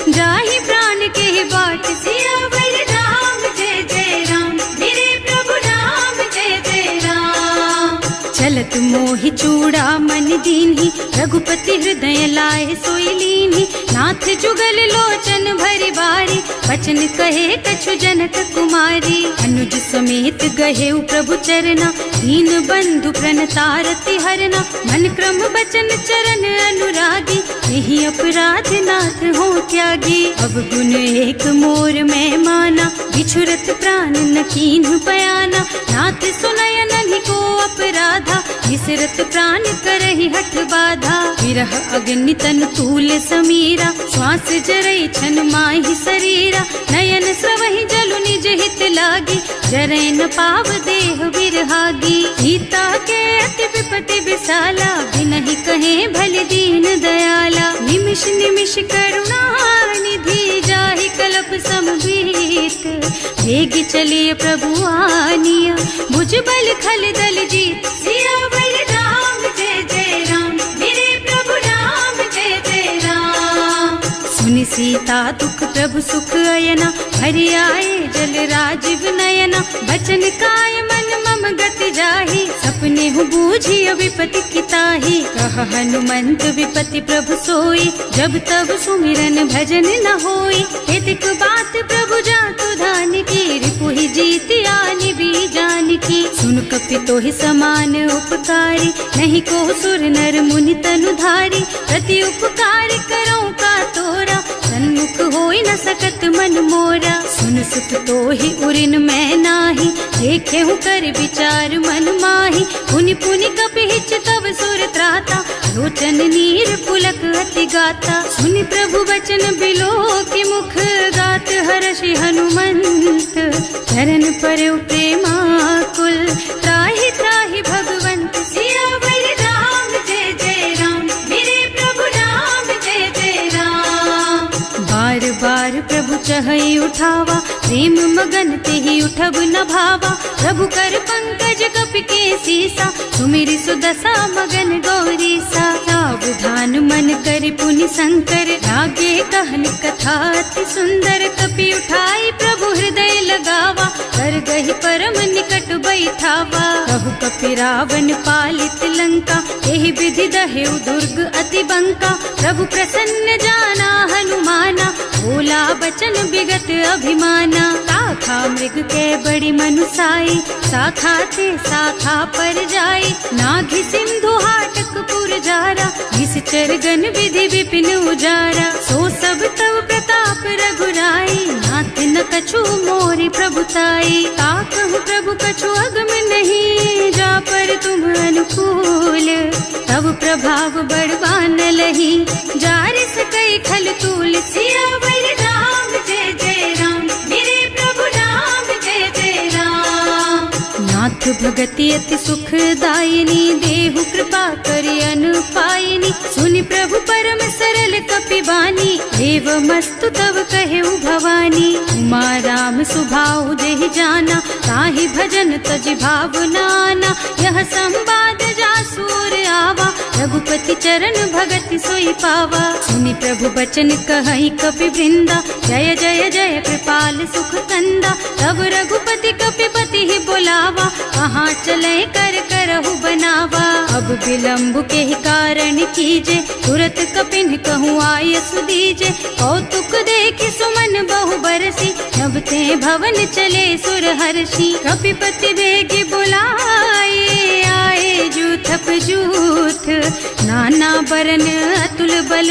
जाहि प्राण के बाट। सियावर राम जय जय राम, मेरे प्रभु राम जय जय राम। चलत मोहि चूड़ा मन दीन्ही, रघुपति हृदय लाए सोई लीन्ही। नाथ जुगल लोचन भरि बारी, बचन कहे कछु जनक कुमारी। अनुज समेत गहेउ प्रभु चरना, दीन बंधु प्रणतारति हरना। मन क्रम बचन चरण अनुरागी, यही अपराध नाथ हो त्यागी। अब गुण एक मोर में माना, बिछुरत प्राण न कीन्हु बयाना। नाथ सुनय नन्हि को अपराधा, विसरत प्राण करहि हठ बाधा। विरह अग्नि तन तूल समीरा, श्वास जरई छन माहि शरीरा। नयन स्रवहि जलु निज हित लागी, जरै न पाव देह बिरहागी। सीता के अति विपति विशाला, बिनहि कहे भल दीन दयाला। निमिष निमिष करुणा निधि, जाहि कल्प समबीत। वेग चलिए प्रभु आनिया, भुज बल खल दल जीत। सियावर राम जय जय राम, मेरे प्रभु राम जय जय राम। सुनि सीता दुख प्रभु सुख अयना, हरि आए जल राजीव नयना। बचन काय मन मम गति जाहि, सपने हु बूझिय विपति किताहि। कह हनुमंत विपति प्रभु सोई, जब तब सुमिरन भजन न होई। हेतिक बात प्रभु जातु धान की, रिपुहि जीति आनि भी जान की। सुन कपि तोहि समान उपकारी, नहीं को सुर नर मुनि तनु धारी। प्रति उपकार करो का तोरा, सन्मुख होई न सकत मन मोरा। सुन सुत तोहि उरिन मैं नाही, देखे हूँ कर विचार मन माही। पुनि पुनि कपि हिच तब सुर त्राता, लोचन नीर पुलक अति गाता। सुनि प्रभु वचन बिलो की मुख, गात हर्षि हनुमंत। चरण परउ प्रेमाकुल, त्राहि त्राहि भगवंत। सियावर राम जय जय राम, मेरे प्रभु राम जय जय राम। बार बार प्रभु चहई उठावा, प्रेम मगन तेहि उठब न भावा। प्रभु कर पंकज कपि के सीसा, सुमिरि सुदशा मगन गौरीसा। सावधान मन कर पुनि शंकर, लागे कहन कथा अति सुंदर। कपि उठाई प्रभु हृदय लगावा, कर गहि परम निकट बैठावा। कहु कपि रावण पालित लंका, एहि विधि दहेउ दुर्ग अति बंका। प्रभु प्रसन्न जाना हनुमाना, बोला बचन विगत अभिमाना। शाखा मृग के बड़ी मनुसाई, शाखा ते शाखा पर जाई। नाघि सिंधु हाटक पुर जारा, निश्चर गण विधि विपिन उजारा। सो सब तव प्रताप रघुराई, नाथ न कछु मोरि प्रभुताई। ताकहु प्रभु कछु अगम नहीं, जा पर तुम अनुकूल। तब प्रभाव बड़बान लही, जार सकई खल तूल। सियावर राम जय जय राम, मेरे प्रभु राम जय जय राम। नाथ भगति अति सुखदायिनी, देहु कृपा करि अनुपायिनी। सुनि प्रभु परम सरल कपि बानी, जानी, एवमस्तु तव कहेउ भवानी। उमा राम सुभाउ देहि जाना, ताहि भजन तज भावनाना। यह संवाद जासूर आवा, रघुपति चरण भगति सोई पावा। सुनि प्रभु बचन कहई कपि वृंदा, जय जय जय कृपाल सुख कंदा। तब रघुपति कपिपति ही बोलावा, कहाँ चले कर करहु बनावा। अब विलम्ब के ही कारण कीजे, तुरत कपिन कहूँ आय सुदीजे। कौतुक देखि सुमन बहु बरसी, नभ ते भवन चले सुर हर्षि। कपिपति बेगी बुलाए, आए जूथप जूथ। नाना बरन अतुल बल,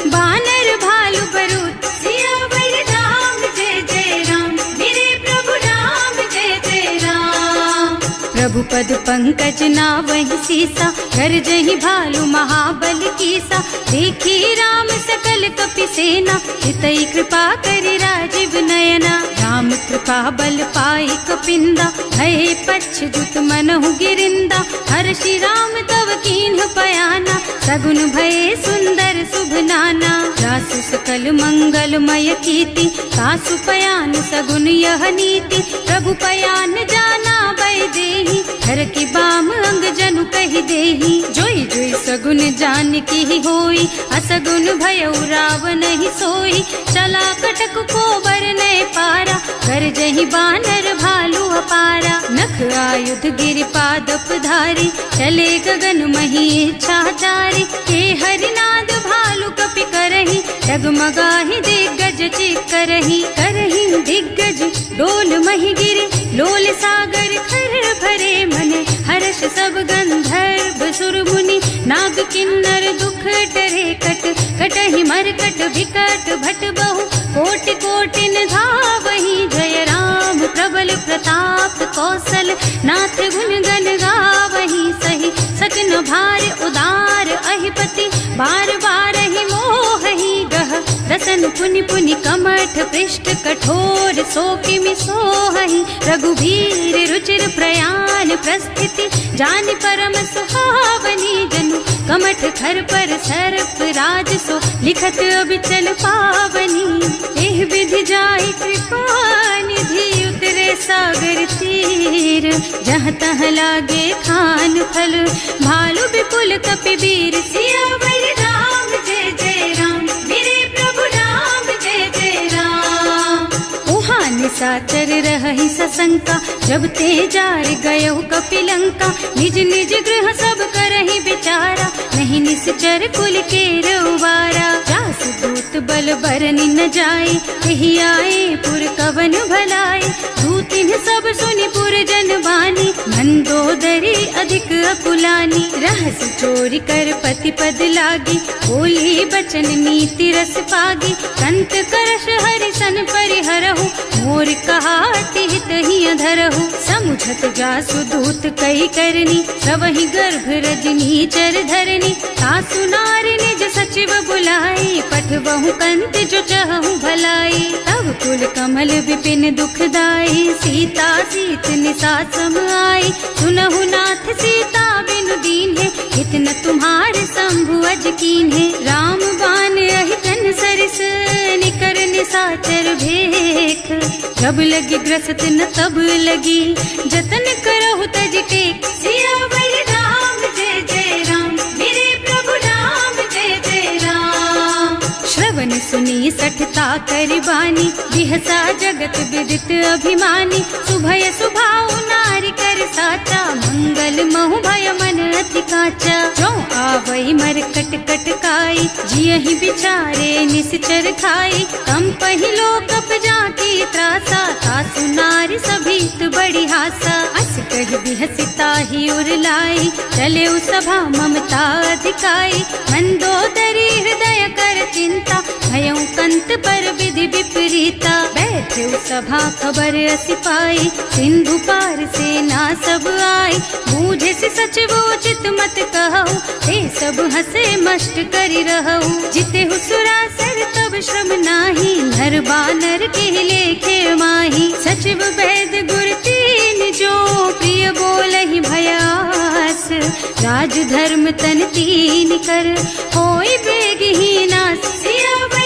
बानर भालु बरूथ। सियावर राम जय जय राम, मेरे प्रभु राम जय जय राम। प्रभु पद पंकज नावहि सीसा, गरजहि भालु महाबल कीसा। देखी राम सकल कपि सेना, हितई कृपा करि राजीव नयना। राम कृपा बल पाई कपिंदा, भये पच्छ्युत मनहु गिरिंदा। हर्षि राम तव कीन्ह पयाना, सगुन भये सुंदर शुभ नाना। जासु सकल मंगलमय कीर्ति, तासु पयान सगुन यह नीति। प्रभु पयान जाना बै देहि, हर की बाम अंग जनु कहि देहि। जोई जोई सगुन जान की होई, असगुन भयउ रावण ही सोई। चला कटक को बरनै पारा, गरजहि बानर भालु अपारा। नख आयुध गिरिपादप धारी, चले गगन मही इच्छाचारी। के हरिनाद भालु कपि करहि, डगमगाहि दिग्गज चिक्करहि। करहि दिग्गज डोल मही गिरि, लोल सागर खर भरे मन। हर्ष सब गंधर्व सुर मुनि, नाग किन्नर दुख डरे कट। कटहि मरकट विकट भट बहु, कोटि कोटि धावहि। जय राम प्रबल प्रताप कौशल, नाथ गुण गण गावहि। सही सकन भार उदार अहिपति, बार बार ही मोहि गह। रसन पुनि पुनि कमठ पृष्ठ, कठोर सोकिमि सोहहि। रघुवीर रुचिर प्रयाण प्रस्थिति, जानि परम सुहावनी। जनु कमठ खर पर सर्प राज सो, लिखत अबिचल पावनी। एह विधि जाहि कृपा निधि, उतरे सागर तीर। जहाँ तहाँ लागे खान फल, भालु विपुल कपिवीर। सियावर राम जय जय राम, मेरे प्रभु राम जय जय राम। उहाँ निशाचर रहहि सशंका, जब ते जार गयो कपिलंका। निज निज गृह सब करहि विचारा, नहीं निश्चर कुल के रउबारा। जासु दूत बल बरनि न जाई, एहि आए पुर कवन भलाई। दूतिन सब सुनि पुर जन बानी, मंदोदरी अधिक अकुलानी। रहस चोरी कर पति पद लागी, बोली बचन नीति रस पागी। कंत करश हरि सन परिहरहु, मोर कहाति हित ही अधरहु। समुझत जासु दूत कई करनी, सवहि गर्भ रजनी चर धरनी। सासु नारी निज सचिव बुलाई, पठबहु कंत जो चहु भलाई। तब कुल कमल विपिन दुखदाई, सीता सीत निसा सम आई। सुनहु नाथ सीता बिनु दीन्हे, इतना तुम्हारे शंभु अज कीन्हे। राम बान अहितन सरिस, निकर निसाचर भेख। जब लगी ग्रसत न तब लगी, जतन करहु तज टेक। सियावर राम जय जय राम, मेरे प्रभु राम जय जय राम। श्रवण सुनी सठता करिबानी, बिहसा जगत विदित अभिमानी। सुभय सुभाउ नारी कर साचा, मंगल महु भय मन अति काचा। जो आवई मरकट कटकाई, जियहि विचारे निश्चर खाई। कम पहिलो कप जाकी त्रासा, तासु नारी सभीत बड़ी हासा। अस कहि बिहसिता ही उरलाई, चले सभा ममता अधिकाई। मंदोदरी हृदय कर चिंता, भयउ कंत पर विधि विपरीता। बैठे सभा खबर असी पाई, सिंधु पार सेना सब आई। बूझे से सचिवोचित मत कहु, ते सब हसे मस्त करि रहु। जिते हुसुरासर तब श्रम नाही, नर बानर के लेखे माही। सचिव वैद गुर तीन जो, प्रिय बोलहि भयास। राज धर्म तन तीन कर, होई बेगहीना। सियावर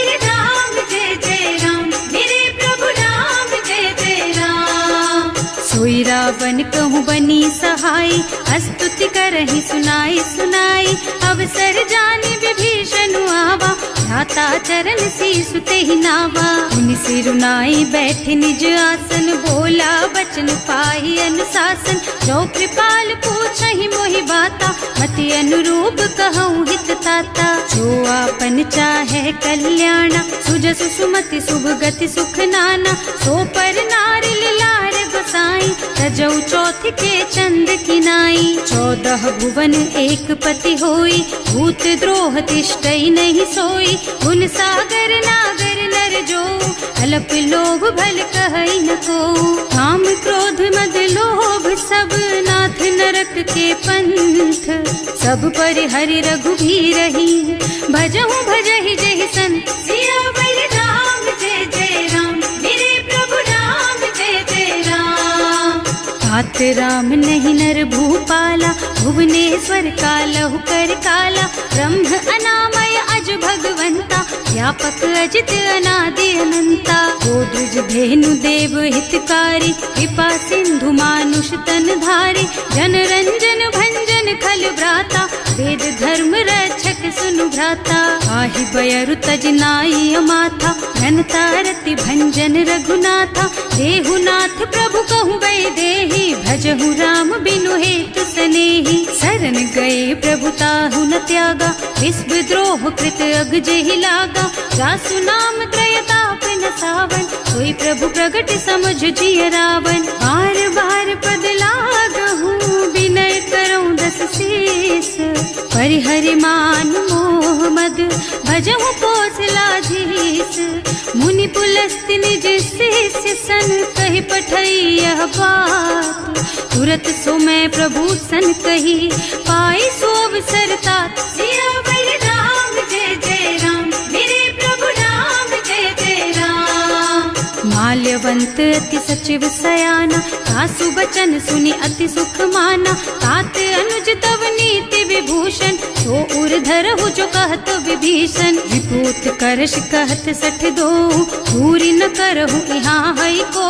कहूँ बनी सहाय, स्तुति करहि सुनाई सुनाई। अवसर जानि विभीषण आवा, भ्राता चरण शीस तेहि नावा। मुनि सिरुनाई बैठे निज आसन, बोला बचन पाहि अनुशासन। जो कृपाल पूछहि मोहि बाता, मति अनुरूप कहूँ हित ताता। जो आपन चाहे कल्याणा, सुजस सुमति शुभ गति सुख नाना। सो पर नारिल लार गोसाई, तजौ चौथ के चंद किनाई। 14 भुवन एक पति होई, भूत द्रोह तिष्ठई नहीं सोई। गुण सागर नागर नर जो, अल्प लोभ भल कहई न को। काम क्रोध मद लोभ सब, नाथ नरक के पंथ। सब पर हरि रघुबीरहि, भजहु भजहि जहि संत। सियावर राम जय जय राम, मेरे प्रभु राम जय जय राम। तात राम नहीं नर भूपाला, भुवनेश्वर कालहु कर काला। ब्रह्म अनामय अज भगवंता, व्यापक अजित अनादि अनंता। गोदृज धेनु देव हितकारी, कृपा सिंधु मानुष तन धारी। जन रंजन भंजन खल भ्राता, वेद धर्म रक्षक सुनु भ्राता। आहि बयरु तज नाई अमाथा, घनता रति भंजन रघुनाथा। देहुनाथ प्रभु कहूँ वैदेही, भजहु राम बिनु हेतु सनेही। शरण गए प्रभु ताहु न त्यागा, विश्व द्रोह कृत अग जेहि लागा। जासु नाम त्रयताप न सावन, सोई प्रभु प्रगट समझ जिय रावण। बार बार पद लागहु, विनय करऊँ दस शीस। परिहरि मान मोह मद, भजहु कौशलाधीश। मुनि पुलस्त्य निज शिष्य सन, कहि पठई यह बात। तुरत सो मैं प्रभु सन कही, पाई सो अवसर तात। सियावर राम जय जय राम, मेरे प्रभु राम जय जय राम। माल्यवंत अति सचिव सयाना, सासु बचन सुनि अति सुख माना। तात अनुज तव नीति विभूषण, सो उर्धरहु जो कहत विभीषण। विभूत करश कहत 62, दूरी न करहु यहाँ हई को।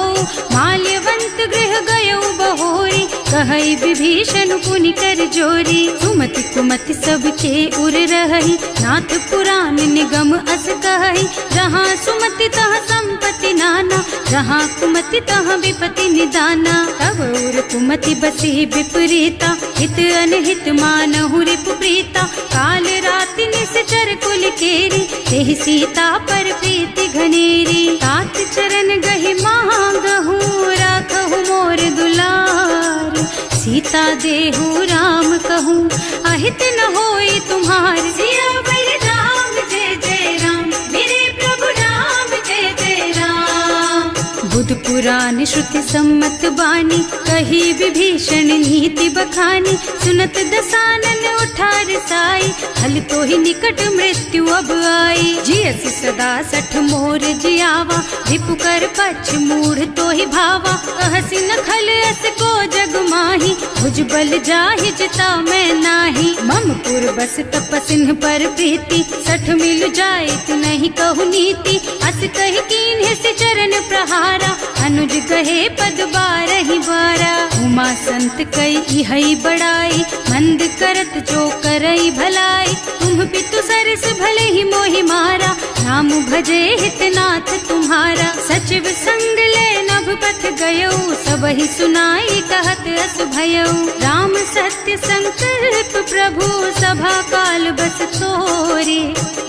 माल्यवंत गृह गयौ बहोरी, कहई विभीषण पुनि कर जोरी। सुमति कुमति सबके उर रही, नाथ पुराण निगम अस कहई। जहाँ सुमति तहाँ संपत्ति नाना, जहाँ कुमति तहाँ विपत्ति निदाना। तब उर कुमति बसी विपरीता, हित अनहित मानहु रिपु प्रीता। काल राति निश्चर कुल केरी, तेहि सीता पर प्रीति घनेरी। तात चरण गहि मांगहु, राखहु मोर दुलार। सीता देहु राम कहूँ, अहित न होई तुम्हार। सियावर राम जय जय राम, मेरे प्रभु राम जय जय राम। बुध पुराण श्रुति सम्मत बानी, कही विभीषण नीति बखानी। सुनत दसानन उठार साई, हल तो ही निकट मृत्यु अब आई। जियस सदा 60 मोर जियावा, रिपु कर पक्ष मूढ़ तो ही भावा। कहसी न खल अस को जग माही, भुज बल जाहि जिता मैं नाही। मम पुर बस तपसिन्ह पर प्रीति, 60 मिल जाए तु नहीं कहु नीति। अस कहि कीन्ह से चरण प्रहारा, अनुज कहे पद बारहि बारा। उमा संत कई हई बड़ाई, मंद करत जो करई भलाई। तुम पितु सरस भले ही मोहि मारा, नाम भजे हितनाथ तुम्हारा। सचिव संग ले नभ पथ गयो, सबहि सुनाई कहत अस भयो। राम सत्य संकल्प प्रभु, सभा काल बस तोरे।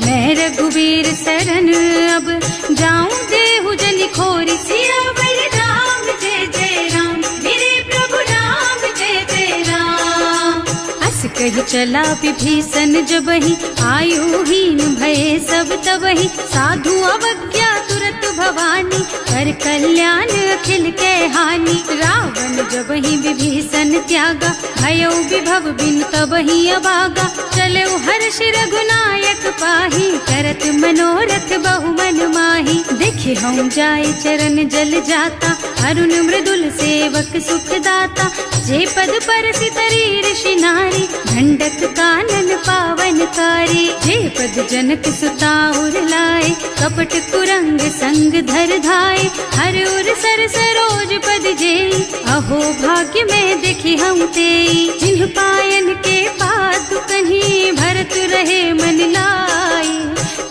मैं रघुबीर शरण अब, जाऊं देहु जनि खोरी। सियावर राम जय जय राम, मेरे प्रभु राम जय जय राम। अस कहि चला विभीषण जबहि, आयुहीन भये सब तबहि। साधु अवज्ञा तुरत भवानी, कर कल्याण अखिल के हानि। रावण जबहि विभीषण त्यागा, भयो विभव बिनु तबहि अभागा। चलो हर्ष रघुनायक पाहि, करत मनोरथ बहु मन माहि। देखे हम जाय चरण जल जाता, अरुण मृदुल सेवक सुख दाता। जे पद पर सितरी ऋषि नारी, ढंडक कानन पावन कारी। जे पद जनक सुता उर लाए, आए, कपट कुरंग संग धर धाए, हर उर सर सरोज पद जेई, अहो भाग्य में देखी हम तेई। जिन्ह पायन के पादु कन्ही भरत रहे मन लाई,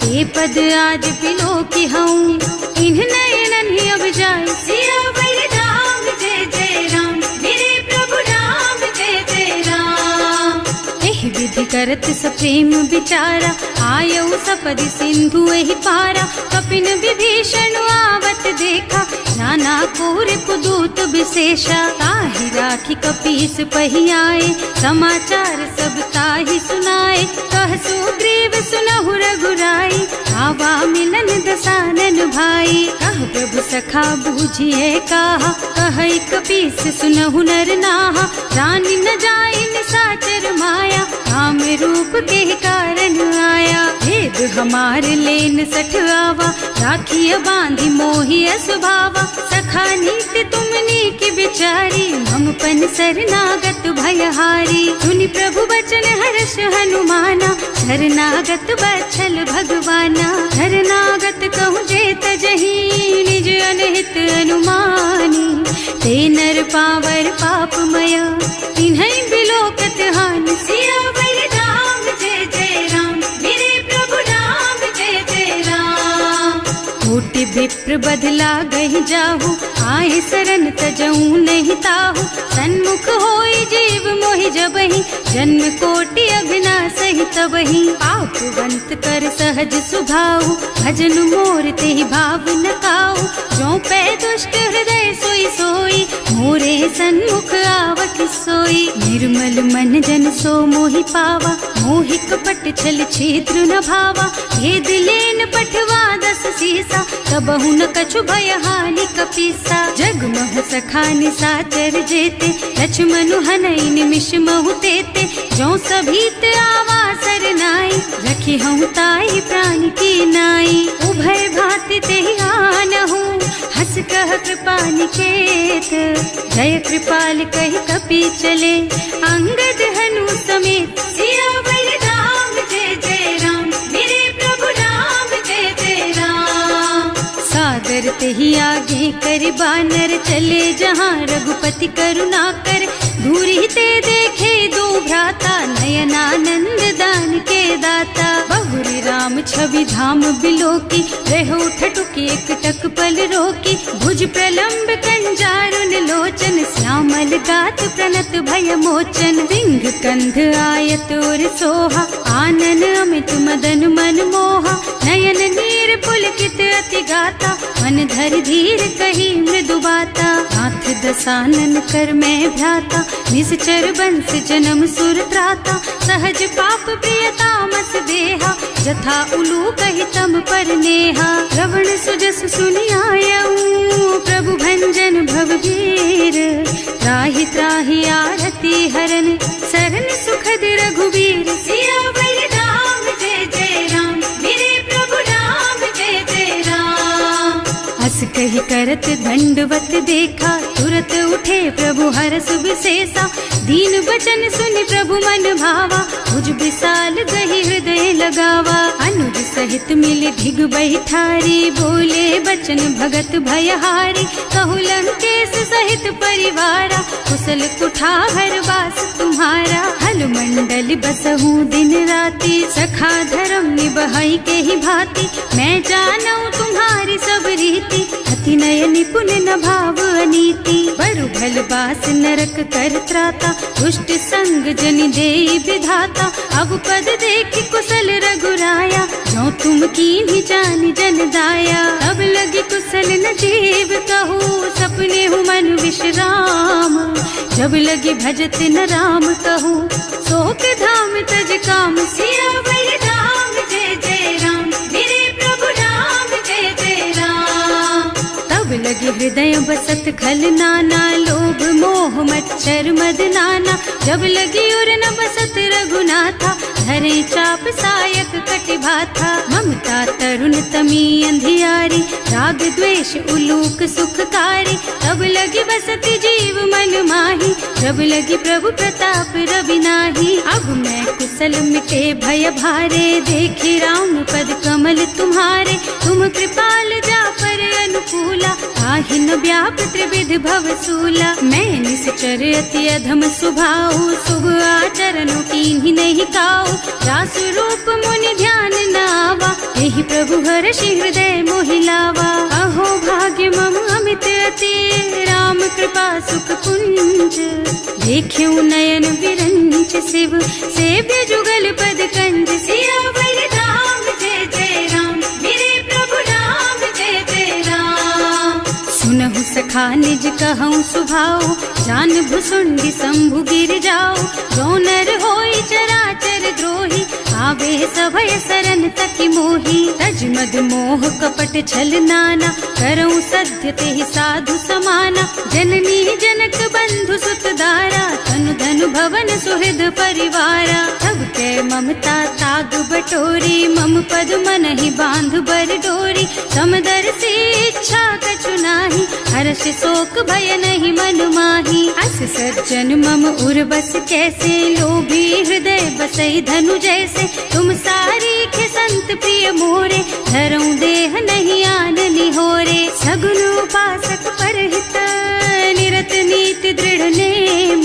ये पद आज बिलो की हूँ इन्ह नयनन ही अब जाए। सियावर राम जय जय राम, मेरे प्रभु राम जय जय राम। एहि विधि करत सप्रेम विचारा, आयऊ सपदि सिंधु एहि पारा। कपिन विभीषण आवत देखा, नाना कोर कुदूत विशेषा। ताहि राखी कपीस पही आए, समाचार सब ताहि सुनाए। कह सुग्रीव सुनहु रघुराई, आवा मिलन दसानन भाई। कह प्रभु सखा बूझिए कहा, कहै कपीस सुनहु नर नाहा। रानी न जाय निशाचर माया, काम रूप के कारण आया। भेद हमार लेन सठ आवा, राखिय बांधी मोहि स्वभावा। सखा नीति तुमनी की बिचारी, मम पन शरणागत भयहारी। सुनि प्रभु बचन हर्ष हनुमाना, शरणागत बछल भगवाना। शरणागत कहूँ जे तजहि, निज अनहित अनुमानी। ते नर पावर पापमय, तिन्है बिलोकत हानि। सियावर राम जय जय राम, मेरे प्रभु राम जय जय राम। कोटि विप्र बदला गहि जाहु, आए शरण तजऊ नहीं ताहु। सन्मुख होई जीव मोहि जबहि, जन्म कोटि अभिनाशहि तबहि। पापवंत कर सहज सुभाऊ, भजन मोर तेहि भाव न काऊ। जो पै दुष्ट हृदय सोई सोई, मोरे सन्मुख आवत सोई। निर्मल मन जन सो मोहि पावा, मोहि कपट छल छिद्र न भावा। भेद लेन पठवा दस सीसा, तबहु न कछु भय हानि कपीसा। जगमोह सखा निशाचर जेते, लक्ष्मण हनई निमिष महु तेते। जो सभीत आवा सरनाई, रखी हूँ ताई प्राण की नाई। उभय भांति तेहि आनहु, हस कह कृपा निकेत। जय कृपाल कहि कपि चले, अंगद हनु समेत। सियावर राम जय जय राम, मेरे प्रभु राम जय जय राम। सादर तेहि आगे कर बानर, चले जहाँ रघुपति करुणा कर। दूरी ते देखे दो भ्राता, नयनानंद दान के दाता। बहुरी राम छवि धाम बिलोकी, रहो ठटुकी एक टक पल रोकी। भुज प्रलंब कंजारुन लोचन, श्यामल गात प्रणत भय मोचन। सिंह कंध आयत और सोहा, आनन अमित मदन मन मोहा। नयन नीर पुलकित अति गाता, मन धर धीर कही मृदु बाता। नाथ दसानन कर मैं भ्राता, निश्चर बंस जन्म सुर त्राता। सहज पाप प्रियतामस देहा, जथा उलू कहि तम पर नेहा। श्रवण सुजस सुनि आयऊ, प्रभु भंजन भवभीर। त्राहि त्राहि आरती हरन, सरन सुखद रघुबीर। सियावर राम जय जय राम, मेरे प्रभु राम जय जय राम। हस कहि करत दंडवत देखा, तुरत उठे प्रभु हरस विशेषा। दीन बचन सुनि प्रभु मन भावा, भुज विशाल गहि हृदय लगावा। अनुज सहित मिल धिग बैठारी, बोले बचन भगत भयहारी। कहु लंकेश सहित परिवारा, कुशल कुठार वास तुम्हारा। हल मंडल बसहु दिन राति, सखा धर्म निबहै के ही भांति। मैं जानऊ तुम्हारी सब रीति, अति नय निपुण न भाव अनीति। बरु भल बास नरक कर त्राता, दुष्ट संग जनि देई विधाता। अब पद देखि कुशल रघुराया, जो तुम कीन्ही जानि जन दाया। अब लगी कुशल न जीव कहू, सपने हूँ मन विश्राम। जब लगी भजत न राम कहू, शोक धाम तज काम। सियावर राम जय जय राम, मेरे प्रभु राम जय जय राम। तब लगी हृदय बसत खल नाना, लोभ मोह मच्छर मद नाना, जब लगी उर न बसत रघुनाथा, धरे चाप सायक कटिभा था। ममता तरुण तमी अंधियारी, राग द्वेष उलूक सुखकारी, तब लगी बसती जीव मन माही, जब लगी प्रभु प्रताप रवि नाही। अब मैं कुशल मिटे भय भारे, देखी राम पद कमल तुम्हारे, तुम कृपाल जा पर अनुकूला, आहि न व्याप त्रिविध भव सूला। मैं निश्चर अति अधम स्वभाव, शुभ आचरण कीन्ही नहीं काऊ, रास रूप मुनि ध्यान न आवा, यही प्रभु हर्षि हृदय मोहि लावा। अहो भाग्य मम अमित अति, राम कृपा सुख कुंज, देख्यऊ नयन विरंच शिव, सेव्य जुगल पद कंज। सियावर राम जय जय राम, मेरे प्रभु राम जय जय राम। सुनहु सखा निज कहऊँ सुभाऊ, जान भुसुंडी शंभु गिर जाओ, गौनर होई चराचर द्रोही, आवे सभय सरन तकी मोही। तज मद मोह कपट छल नाना, करऊँ सत्य तेहि साधु समाना, जननी जनक बंधु सुत दारा, तनु धनु भवन सुहृद परिवारा। तब कै ममता ताग बटोरी, मम पद मनहि बांध बर डोरी, समदर्शी इच्छा कछु नाही, हर्ष शोक भय नहीं मन माही। अस सज्जन मम उर बस कैसे, लोभी हृदय बसई धनु जैसे, तुम सारी के संत प्रिय मोरे, धरऊं देह नहीं आन निहोरे। सगुन उपासक परहित, निरत नीति दृढ़ नेम,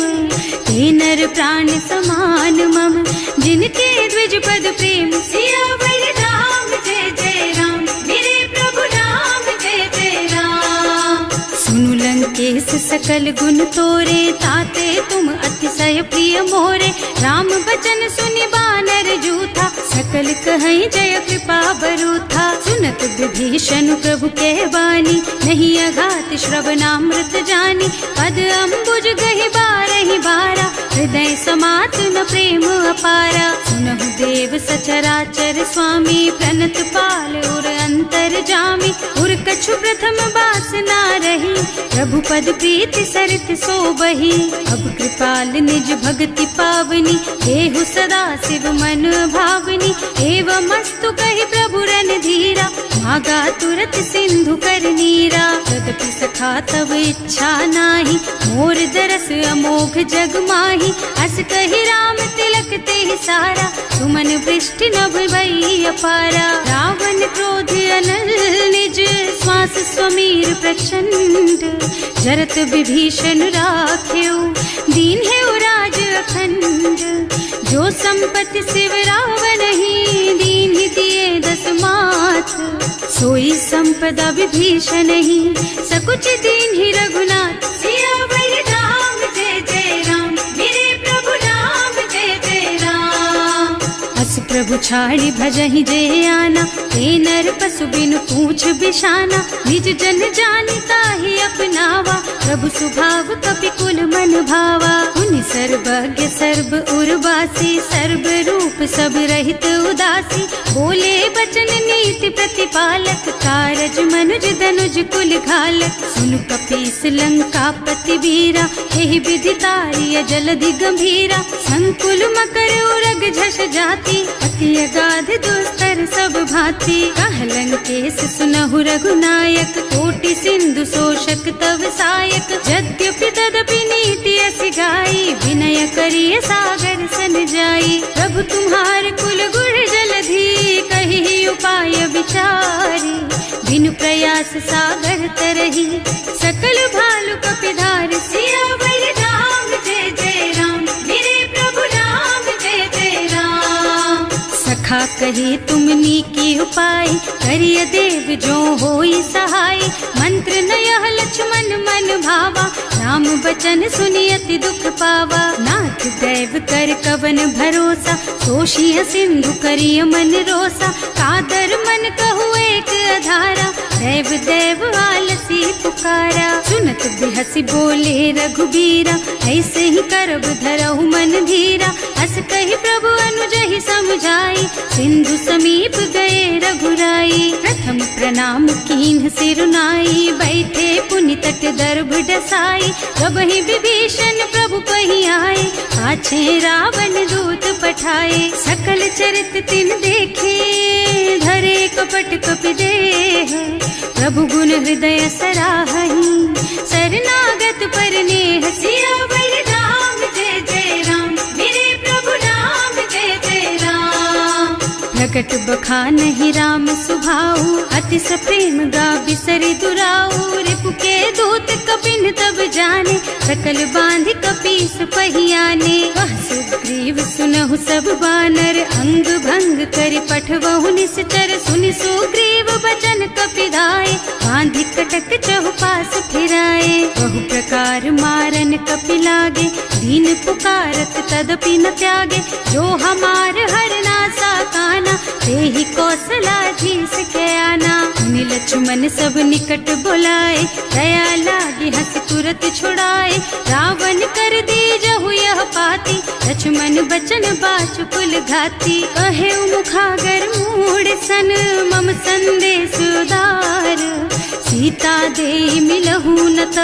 ते नर प्राण समान मम, जिनके द्विज पद प्रेम। सियावर राम जय जय राम, मेरे प्रभु राम जय जय राम। सुनु लंकेश सकल गुण तोरे, ताते तुम अतिशय प्रिय मोरे, राम बचन सुनि बानर जूथा, सकल कहई जय कृपा बरूथा। सुनत विभीषण प्रभु के बानी, नहीं अघात श्रवणामृत जानी, पद अम्बुज गहि बारहि बारा, हृदय समात न प्रेम अपारा। सुनहु देव सचराचर स्वामी, प्रणत पाल उर अंतर जामी, उर कछु प्रथम बास ना रही, प्रभु पद प्रीति सरित सोबही। अब कृपाल निज भक्ति पावनी, देहु सदा शिव मन भावनी, एवं मस्तु कहि प्रभु रन धीरा, मागा तुरत सिंधु कर नीरा। तदपि सखा तब इच्छा नाही, मोर दरस अमोघ जग माही, अस कहि राम तिलक तेहि सारा, सुमन वृष्टि नभ भई अपारा। रावण क्रोध अनल निज, श्वास स्वमीर प्रचंड, जरत विभीषण राख्यो, दीन है राज अखंड। जो संपत्ति शिव रावण ही, दीन ही दिए दस माथ, सोई संपदा विभीषण ही, सकुच दीन ही रघुनाथ। सियावर राम जय जय राम, मेरे प्रभु राम जय जय राम। अस प्रभु छाड़ी भजहि जय आना, ते नर पशु बिनु पूछ बिशाना, निज जन जानिता ही अपनावा, प्रभु स्वभाव कपि कुल मन भावा। उनि सर्वज्ञ सर्व उर्वासी, सर्व रूप सब रहित उदासी, बोले बचन नीति प्रतिपालक, कारज मनुज धनुज कुल घालक। सुनु कपीस लंकापति वीरा, एहि विधि तारिय जलधि गंभीरा, संकुल मकर उरग झष जाति, अति अगाध दुस्तर सब भांति। कह लंकेश सुनहु रघुनायक, कोटि सिंधु शोषक तव सायक, यद्यपि तदपि नीति असि गाई, विनय करिय सागर सन जाई। प्रभु तुम्हार कुल गुण जलधि, कहि उपाय विचारी, बिनु प्रयास सागर तरही, सकल भालु कपिधार। सियावर राम जय जय राम, मेरे प्रभु राम जय जय राम। सखा कही तुमनी की उपाय, करिय देव जो होई सहाय, मंत्र नयह लक्ष्मण मन भावा, राम बचन सुनि अति दुख पावा। नाथ दैव कर कवन भरोसा, सोषिय सिंधु करिय मन रोसा, कादर मन कहु एक अधारा, दैव दैव आलसी पुकारा। सुनत बिहसी बोले रघुबीरा, ऐसे ही करब धरहु मन धीरा, अस कहि प्रभु अनुजहि समझाई, सिंधु समीप गए रघुराई। प्रथम प्रणाम कीन्ह सिरुनाई, बैठे पुनि तट दर्भ डसाई। कबहि विभीषण प्रभु पहि आए, पाछे रावण दूत पठाए। सकल चरित तिन देखे, धरे कपट कपि देह। प्रभु गुण हृदय सराहहि, शरणागत पर नेह। सियावर राम जय जय राम, मेरे प्रभु राम जय जय राम। प्रकट बखानहि राम सुभाऊ, अति सप्रेम गा बिसरि दुराऊ। रिपु के दूत कपिन तब जाने, सकल बांधि कपीस पहियाने। वह सुग्रीव सुनहु सब बानर, अंग भंग करि पठवहु निश्चर। सुनि सुग्रीव बचन कपिधाय, बांधि कटक चहुपास फिराए। बहु प्रकार मारन कपि लागे, दीन पुकारत तदपि न त्यागे। जो हमार हरना सा काना, तेहि कौशलाधीश के आना। मुनि लक्ष्मण सब निकट बुलाए, दया लागी हंस तुरत छुड़ाए। रावण कर दीजहु यह पाती, लक्ष्मण बचन बाचुकुल घाती। कहे मुखागर मूढ़ सन, मम संदेश उदार। सीता दे मिलहु न त,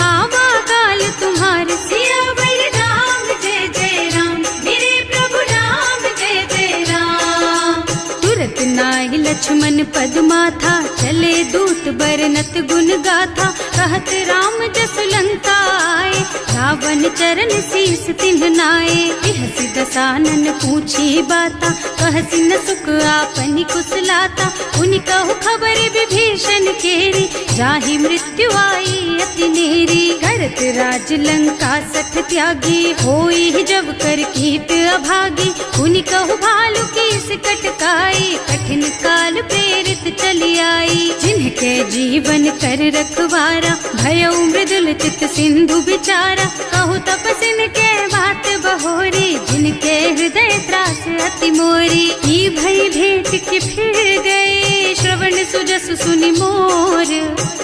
आवा काल तुम्हार। सियावर राम जय जय राम, मेरे प्रभु राम जय जय राम। तुरत नाहि लक्ष्मण पद माथा, चले दूत बरनत गुण गाथा। कहत राम जसु लंका आए, रावण चरण शीस तिन्ह नाए। बिहसि दसानन पूछी बाता, कहसि न सुख आपनि कुशलाता। पुनि कहु खबर विभीषण केरी, जाहि मृत्यु आई अति नेरी। करत राज लंका सठ त्यागी, होई जब कर कीट अभागी। पुनि कहु भालु कीस कटकाई, कठिन काल प्रेरित चली आई। जिनके जीवन कर रखवारा, भयउ मृदुल चित सिंधु बिचारा। कहु तपसिन के बात बहोरी, जिनके हृदय त्रास अति मोरी। ई भई भेंट के फिर गए, श्रवण सुजसु सुनि मोर।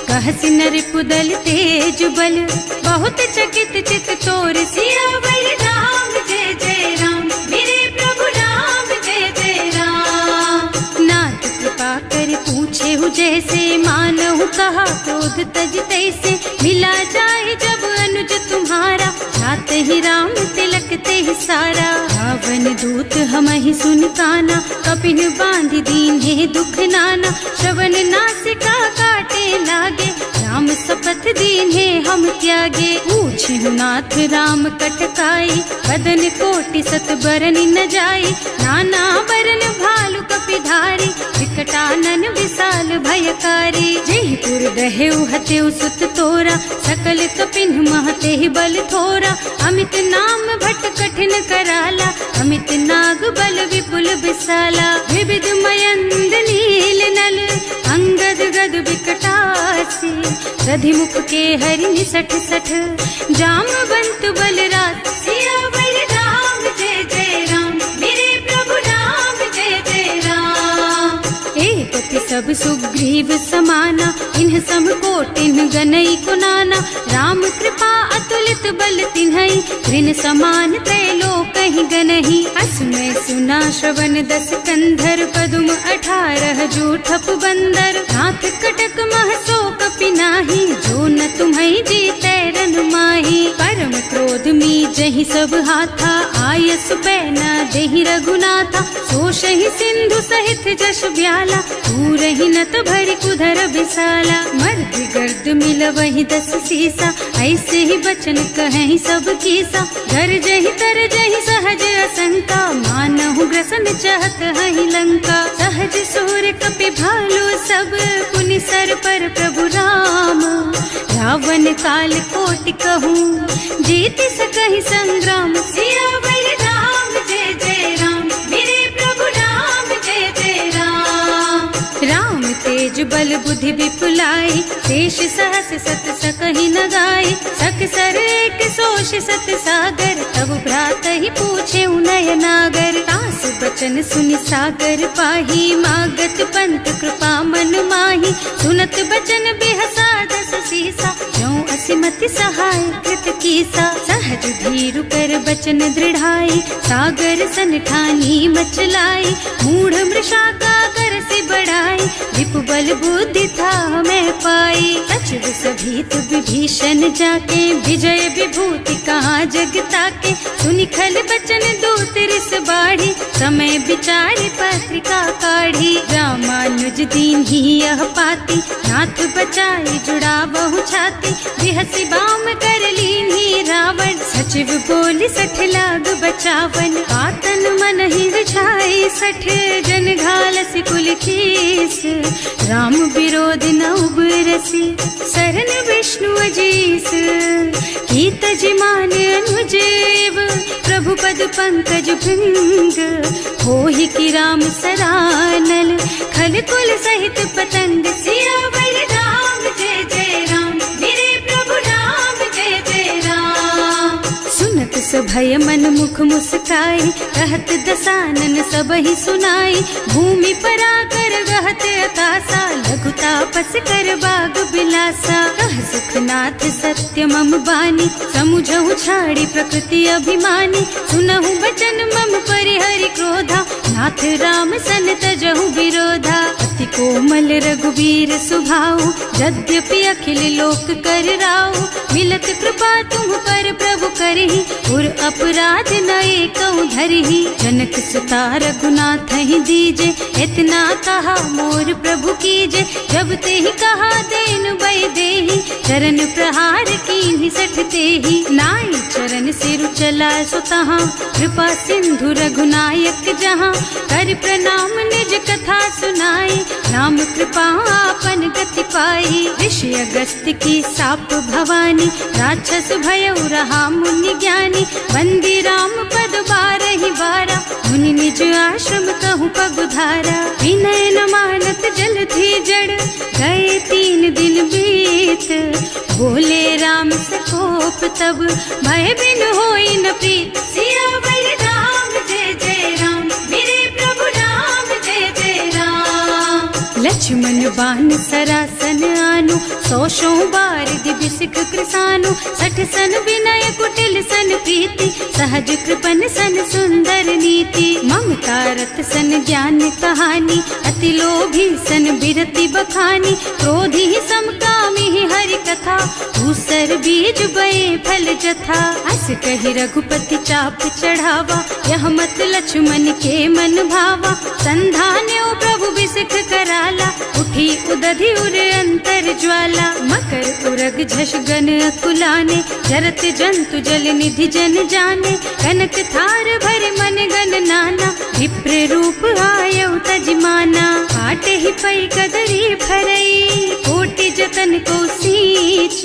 कहसि नरिपुदल तेज बल, बहुत चकित चित तोर। सियावर राम जय जय राम, मेरे प्रभु राम जय जय राम। नाथ कृपा कर पूछे हु जैसे, मानहु कहा क्रोध तज तैसे। मिला जाए जब अनुज तुम्हारा, जात ही राम तिलक ते सारा। रावण दूत हमहि सुन काना, कपिन बांधि दीन्हे दुख नाना। श्रवण नासिका काटे लागे, राम शपथ दीन्हे हम त्यागे। पूछहु नाथ राम कटकाई, बदन कोटि सत बरन न जाई। नाना बरन भालु कपिधारी, विकटानन विशाल भयकारी। जयपुर दहेउ हतेउ सुत तोरा, सकल कपिन महते ही बल थोरा। अमित नाम भट कठिन कराला, अमित नाग बल विपुल विशाला। विविध मयंद नील नल, अंगद गद विकटासी। रधिमुख के हरि निसठ सठ, जामवंत बलरात। सियावर राम जय जय राम, मेरे प्रभु राम जय जय राम। एक पति सब सुग्रीव समाना, इन्ह सम कोटिन गनई को नाना। राम कृपा अतुलित बल तिन्हई, ऋण समान त्रैलोकहि गनहि। असमय सुना श्रवण दस कंधर, पदुम 18 जूठप बंदर। हाथ कटक मह सो कपि नाही, जो न तुम्हई जीतै रन माही। परम क्रोध मी जहि सब हाथा, आयस पैना देहि रघुनाथा। सोषहि सिंधु सहित जश ब्याला, पूरहि नत भरि कुधर विशाला। मर्द गर्द मिलवहि 10 सीसा, ऐसे ही बचन कहें सब कीसा। गरजहि तरजहि सहज असंका, मानहु ग्रसन चाहत हहि लंका। सहज सूर कपि भालु सब, पुनि सर पर प्रभु राम। रावण काल कोटि कहूँ, जीत सकहि संग्राम। सियावर राम जय जय राम, मेरे प्रभु राम जय जय राम। राम तेज बल बुद्धि विपुलाई, शेष सहस सत सकहि न गाई। सक सर एक सोष सत सागर, तब भ्रात ही पूछे उनय नागर। दास बचन सुनि सागर पाही, मागत पंत कृपा मन माही। सुनत बचन बिहसा 10 सीसा, ज्यों असिमति सहाय कृत कीसा। सहज धीरु कर बचन दृढ़ाई, सागर सन ठानी मचलाई। मूढ़ मृषा का कर से बढ़ाई, रिपु बल बुद्धि था मैं पाई। सचिव सभीत विभीषण जाके विजय विभूति कहाँ जगता के। सुनि खल बचन दूत रिस बाढ़ी समय विचारी पत्रिका काढ़ी। रामानुज दीन ही यह पाती नाथ बचाई जुड़ा बहु छाती। बिहसी बाम कर लीन ही रावण सचिव बोली 60 लाग बचावन। आतन मन ही रिझाई 60 जन घालस कुल कीस। राम विरोध न उबरसी शरण विष्णु अजीस। की तज मान अनुजेव प्रभु पद पंकज भृंग। होहि की राम सरानल खल कुल सहित पतंग। सियावर राम जय जय राम मेरे प्रभु राम जय जय राम। सुनत सभय मन मुख मुस्काई कहत दसानन सब ही सुनाई। भूमि परा कर गहत अकासा लघु तापस कर बाग बिलासा। कह सुखनाथ सत्य मम बानी समुझहु छाड़ी प्रकृति अभिमानी। सुनहु बचन मम परिहरि क्रोधा नाथ राम सन तजहु विरोधा। अति कोमल रघुवीर सुभाऊ यद्यपि अखिल लोक कर राऊ। मिलत कृपा तुम पर प्रभु करही और अपराध न एकौ धरही। जनक सुता रघुनाथ ही दीजे इतना कहा मोर प्रभु कीजे। जब ते ही कहा देन बई देही चरण प्रहार कीन्ही 60 तेही। नाई चरण सिरु चला सुतहाँ कृपा सिंधु रघुनायक जहाँ। कर प्रणाम निज कथा सुनाई राम कृपा आपन गति पाई। ऋषि अगस्त्य की साप भवानी राक्षस भयउ रहा मुनि ज्ञानी। बंदी राम पद 12 बारा मुनि निज आश्रम कहूँ पगुधारा। विनय न मानत जल थी जड़ गए 3 दिन बीत। बोले राम सकोप तब भय बिन होई न प्रीत। सियावर राम जय जय राम मेरे प्रभु राम जय जय राम। लक्ष्मण बान सरासन आनु 100 बार दिव्य सिख कृसानु। 60 सन विनय कुटिल सन प्रीति सहज कृपन सन सुंदर नीति। ममता रत सन ज्ञान कहानी अति लोभी सन बिरति बखानी। क्रोधी समकामी हरि कथा दूसर बीज बये फल जथा। अस कहि रघुपति चाप चढ़ावा यह मत लक्ष्मण के मन भावा। संधान्यो प्रभु बिसिख कराला उठी उदधि उर अंतर ज्वाला। मकर उरग झष गन अकुलाने जरत जंतु जल निधि जन जाने। कनक थार भर मन गन नाना विप्र रूप आयउ तजमाना। काटे ही पै कदरी फरई कोटि जतन को सींच।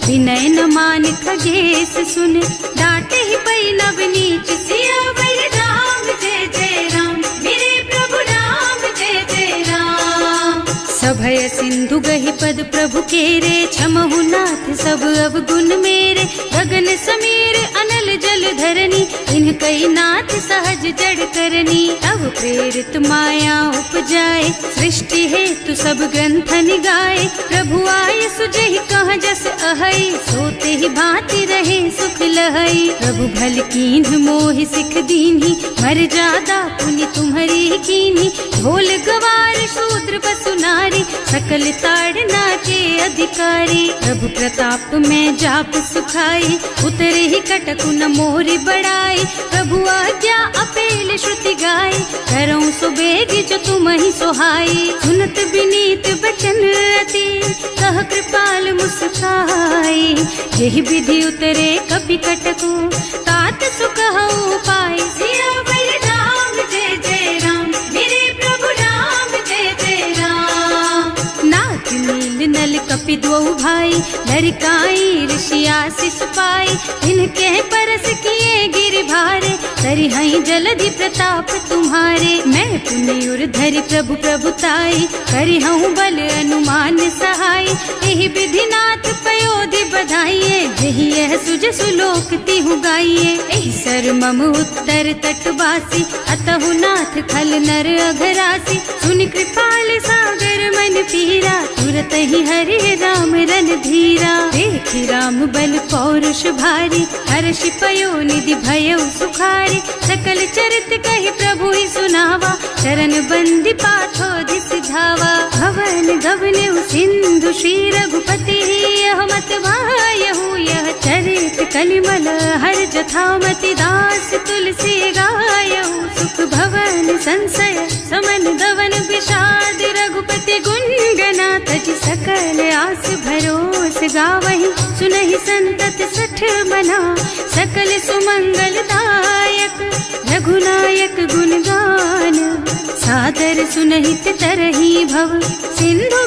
विनय न मान खगेश सुन डांटे ही पै नव नीच। सियावर राम जय जय राम मेरे प्रभु राम जय जय राम। सभय सिंधु गहि पद प्रभु केरे क्षमहु नाथ सब अवगुण मेरे। गगन समीर अनल जल धरनी इन कई नाथ सहज जड़ करनी। तब प्रेरित माया उपजाए सृष्टि हेतु सब ग्रंथ निगाए। प्रभु आय सुजहि कह जस अहै सोते ही भांति रहे सुख लहै। प्रभु भल कीन्ह मोहि सिख दीन्ही मर जादा पुनि तुम्हरी कीन्ही। ढोल गवार शूद्र पशु नारी सकल ताड़ना के अधिकारी। प्रभु प्रताप में जाप सुखाई उतरे ही कटकु न मोरी बड़ाई। प्रभु आज्ञा अपेल श्रुति गाई करऊं सुबेग जो तुम ही सोहाई। सुनत विनीत बचन अति कह कृपाल मुस्काई। यही विधि उतरे कपि कटकु तात सुख हऊ पाई। सियावर राम जय जय राम मेरे प्रभु राम जय जय राम। नाथ नील नल कपि द्वौ भाई लरिकाई ऋषि आशीष पाई। इनके परस किए गिर भारे तरिहई जलधि प्रताप तुम्हारे। मैं पुनि उर धरि प्रभु प्रभुताई करिहऊँ बल अनुमान सहाय। यही विधि नाथ पयोधि बधाइए जही यह सुज सुलोक तिहु गाइए। एहि सर मम उत्तर तटवासी अतहु नाथ खल नर अघरासी। सुनि कृपाल सागर मन पीर वीरा तुरत ही हरे राम रन धीरा। देखि राम बल पौरुष भारी हर्ष पयो निधि भयउ सुखारी। सकल चरित कहि प्रभु ही सुनावा चरण बंदी पाथो दिस धावा। भवन गगन सिंधु श्री रघुपति यह मत वायहु यह चरित कलिमल हर जथामति दास तुलसी गायहु। सुख भवन संशय समन दवन विषाद रघुपति गुण गना तज सकल आस भरोस गावहि। सुनहि संतत सठ मना सकल सुमंगल दायक रघुनायक गुणगान। सादर सुनहित तरहि भव सिंधु